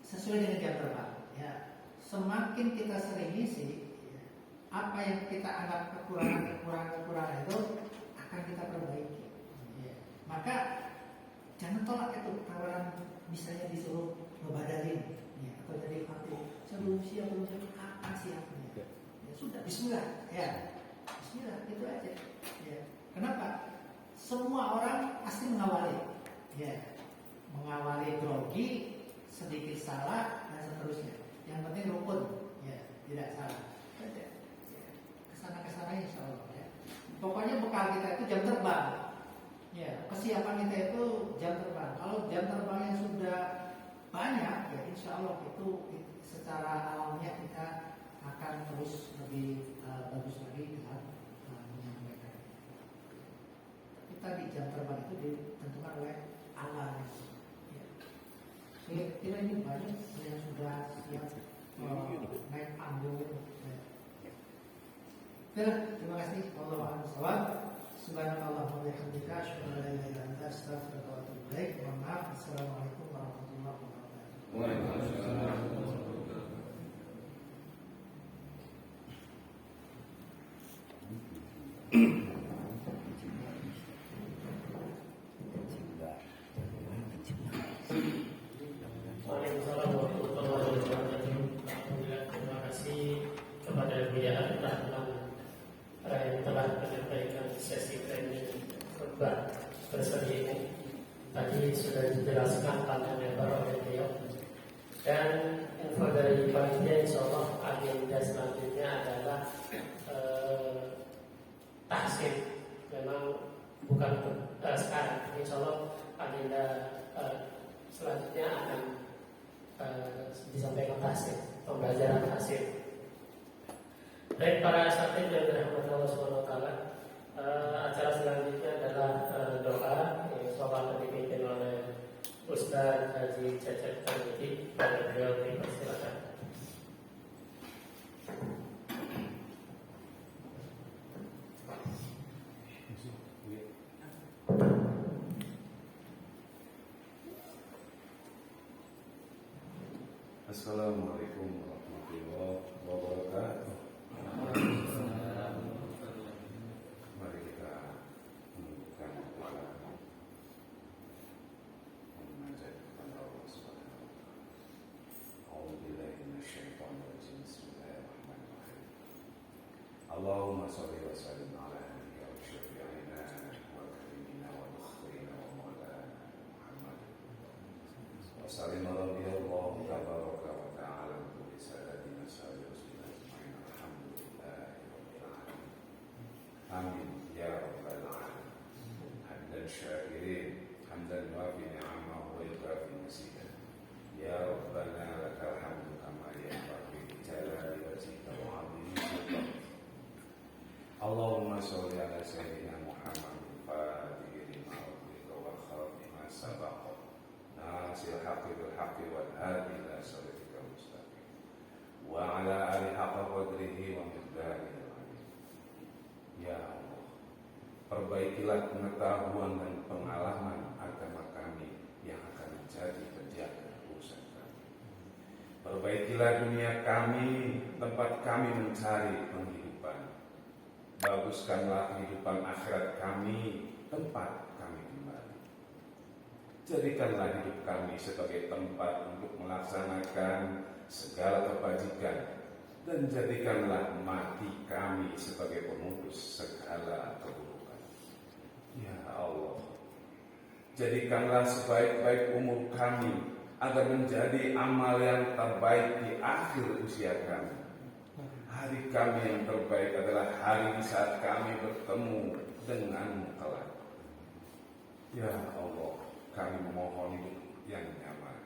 sesuai dengan jam terbang. Ya, semakin kita sering isi, ya, apa yang kita anggap kekurangan itu akan kita perbaiki. Ya. Maka jangan tolak itu tawaran, misalnya disuruh ngebadalin ya, atau jadi khotib. Saya belum siap, kapan siapnya? Ya sudah, Bismillah ya. Bismillah, itu aja. Ya. Kenapa? Semua orang pasti mengawali, ya, mengawali grogi, sedikit salah dan seterusnya. Yang penting rukun, ya, tidak salah. Saja. Ya. Kesana insya Allah. Ya. Pokoknya bekal kita itu jam terbang. Ya, kesiapan kita itu jam terbang. Kalau jam terbangnya sudah banyak, ya insya Allah itu secara alamiah kita akan terus lebih bagus lagi dalam menyampaikan. Tapi tadi jam terbang itu ditentukan oleh alam. Ya. Kira ini banyak yang sudah siap naik panggung. Ya. Terima kasih. Wallahu a'lam. Subhanallah wa bihamdika, asyhadu an la ilaha illa anta, astaghfiruka wa atubu ilaik. Mohon maaf. Assalamualaikum warahmatullahi wabarakatuh. Waalaikumsalam. Waalaikumsalam warahmatullahi wabarakatuh. Alhamdulillah, terima kasih kepada Buya yang telah menyampaikan sesi training khutbah bersedia. tadi sudah dijelaskan panjang lebar oleh beliau. Dan info dari panitia, insya Allah agenda selanjutnya adalah tahsin. Memang bukan sekarang, insya Allah agenda selanjutnya akan disampaikan tahsin, pembelajaran tahsin. Baik para asatidz yang dirahmati Allah Subhanahu wa taala, acara selanjutnya adalah doa yang akan dipimpin oleh Ustaz Haji Cecep Tarmidi. Pada beliau dipersilakan. Assalamualaikum warahmatullahi wabarakatuh. Mari kita menundukkan kepala, memunajat kepada Allah Subhanahu wa taala. A'udzubillahi minasyaitonir rajim. Bismillahirrahmanirrahim. Allahumma shalli wa sallim ala nabiyyina wa syafi'ina wa karimina wa mukhrina wa maulana Muhammad. Wa sallim ala Allah tabaraka wa ta'ala bi sadatina sallallahu alaihi alhamdulillahi rabbil alamin. Amin ya rabbal alamin. Hamdan syakirin, hamdan wafi ni'amahu wa yukafi masidah. Ya rabbana lakal hamdu kama yanbaghi li jalali wajhika wa 'azimi sultanik. Allahumma sholli ala sayyidina Muhammadin fatihil lima ughliqa wal khatimi ma sabaqa nasil haqqi bil haqqi wal hadi ila siratikal mustaqim wa ala ali haqqa qadrihi wa miqdarihi al-'azim. Ya Allah, perbaikilah pengetahuan dan pengalaman agama kami yang akan menjadi penjaga urusan kami. Perbaikilah dunia kami, tempat kami mencari penghidupan. Baguskanlah kehidupan akhirat kami, tempat kami kembali. Jadikanlah hidup kami sebagai tempat untuk melaksanakan segala kebajikan, dan jadikanlah mati kami sebagai pemutus segala keburukan. Ya Allah, jadikanlah sebaik-baik umur kami agar menjadi amal yang terbaik di akhir usia kami. Hari kami yang terbaik adalah hari di saat kami bertemu denganmu kelak. Ya Allah, kami memohon hidup yang nyaman,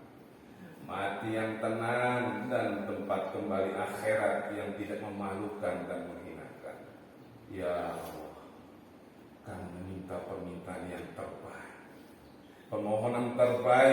mati yang tenang, dan tempat kembali akhirat yang tidak memalukan dan menghinakan. Ya Allah, kami meminta permintaan yang terbaik, permohonan terbaik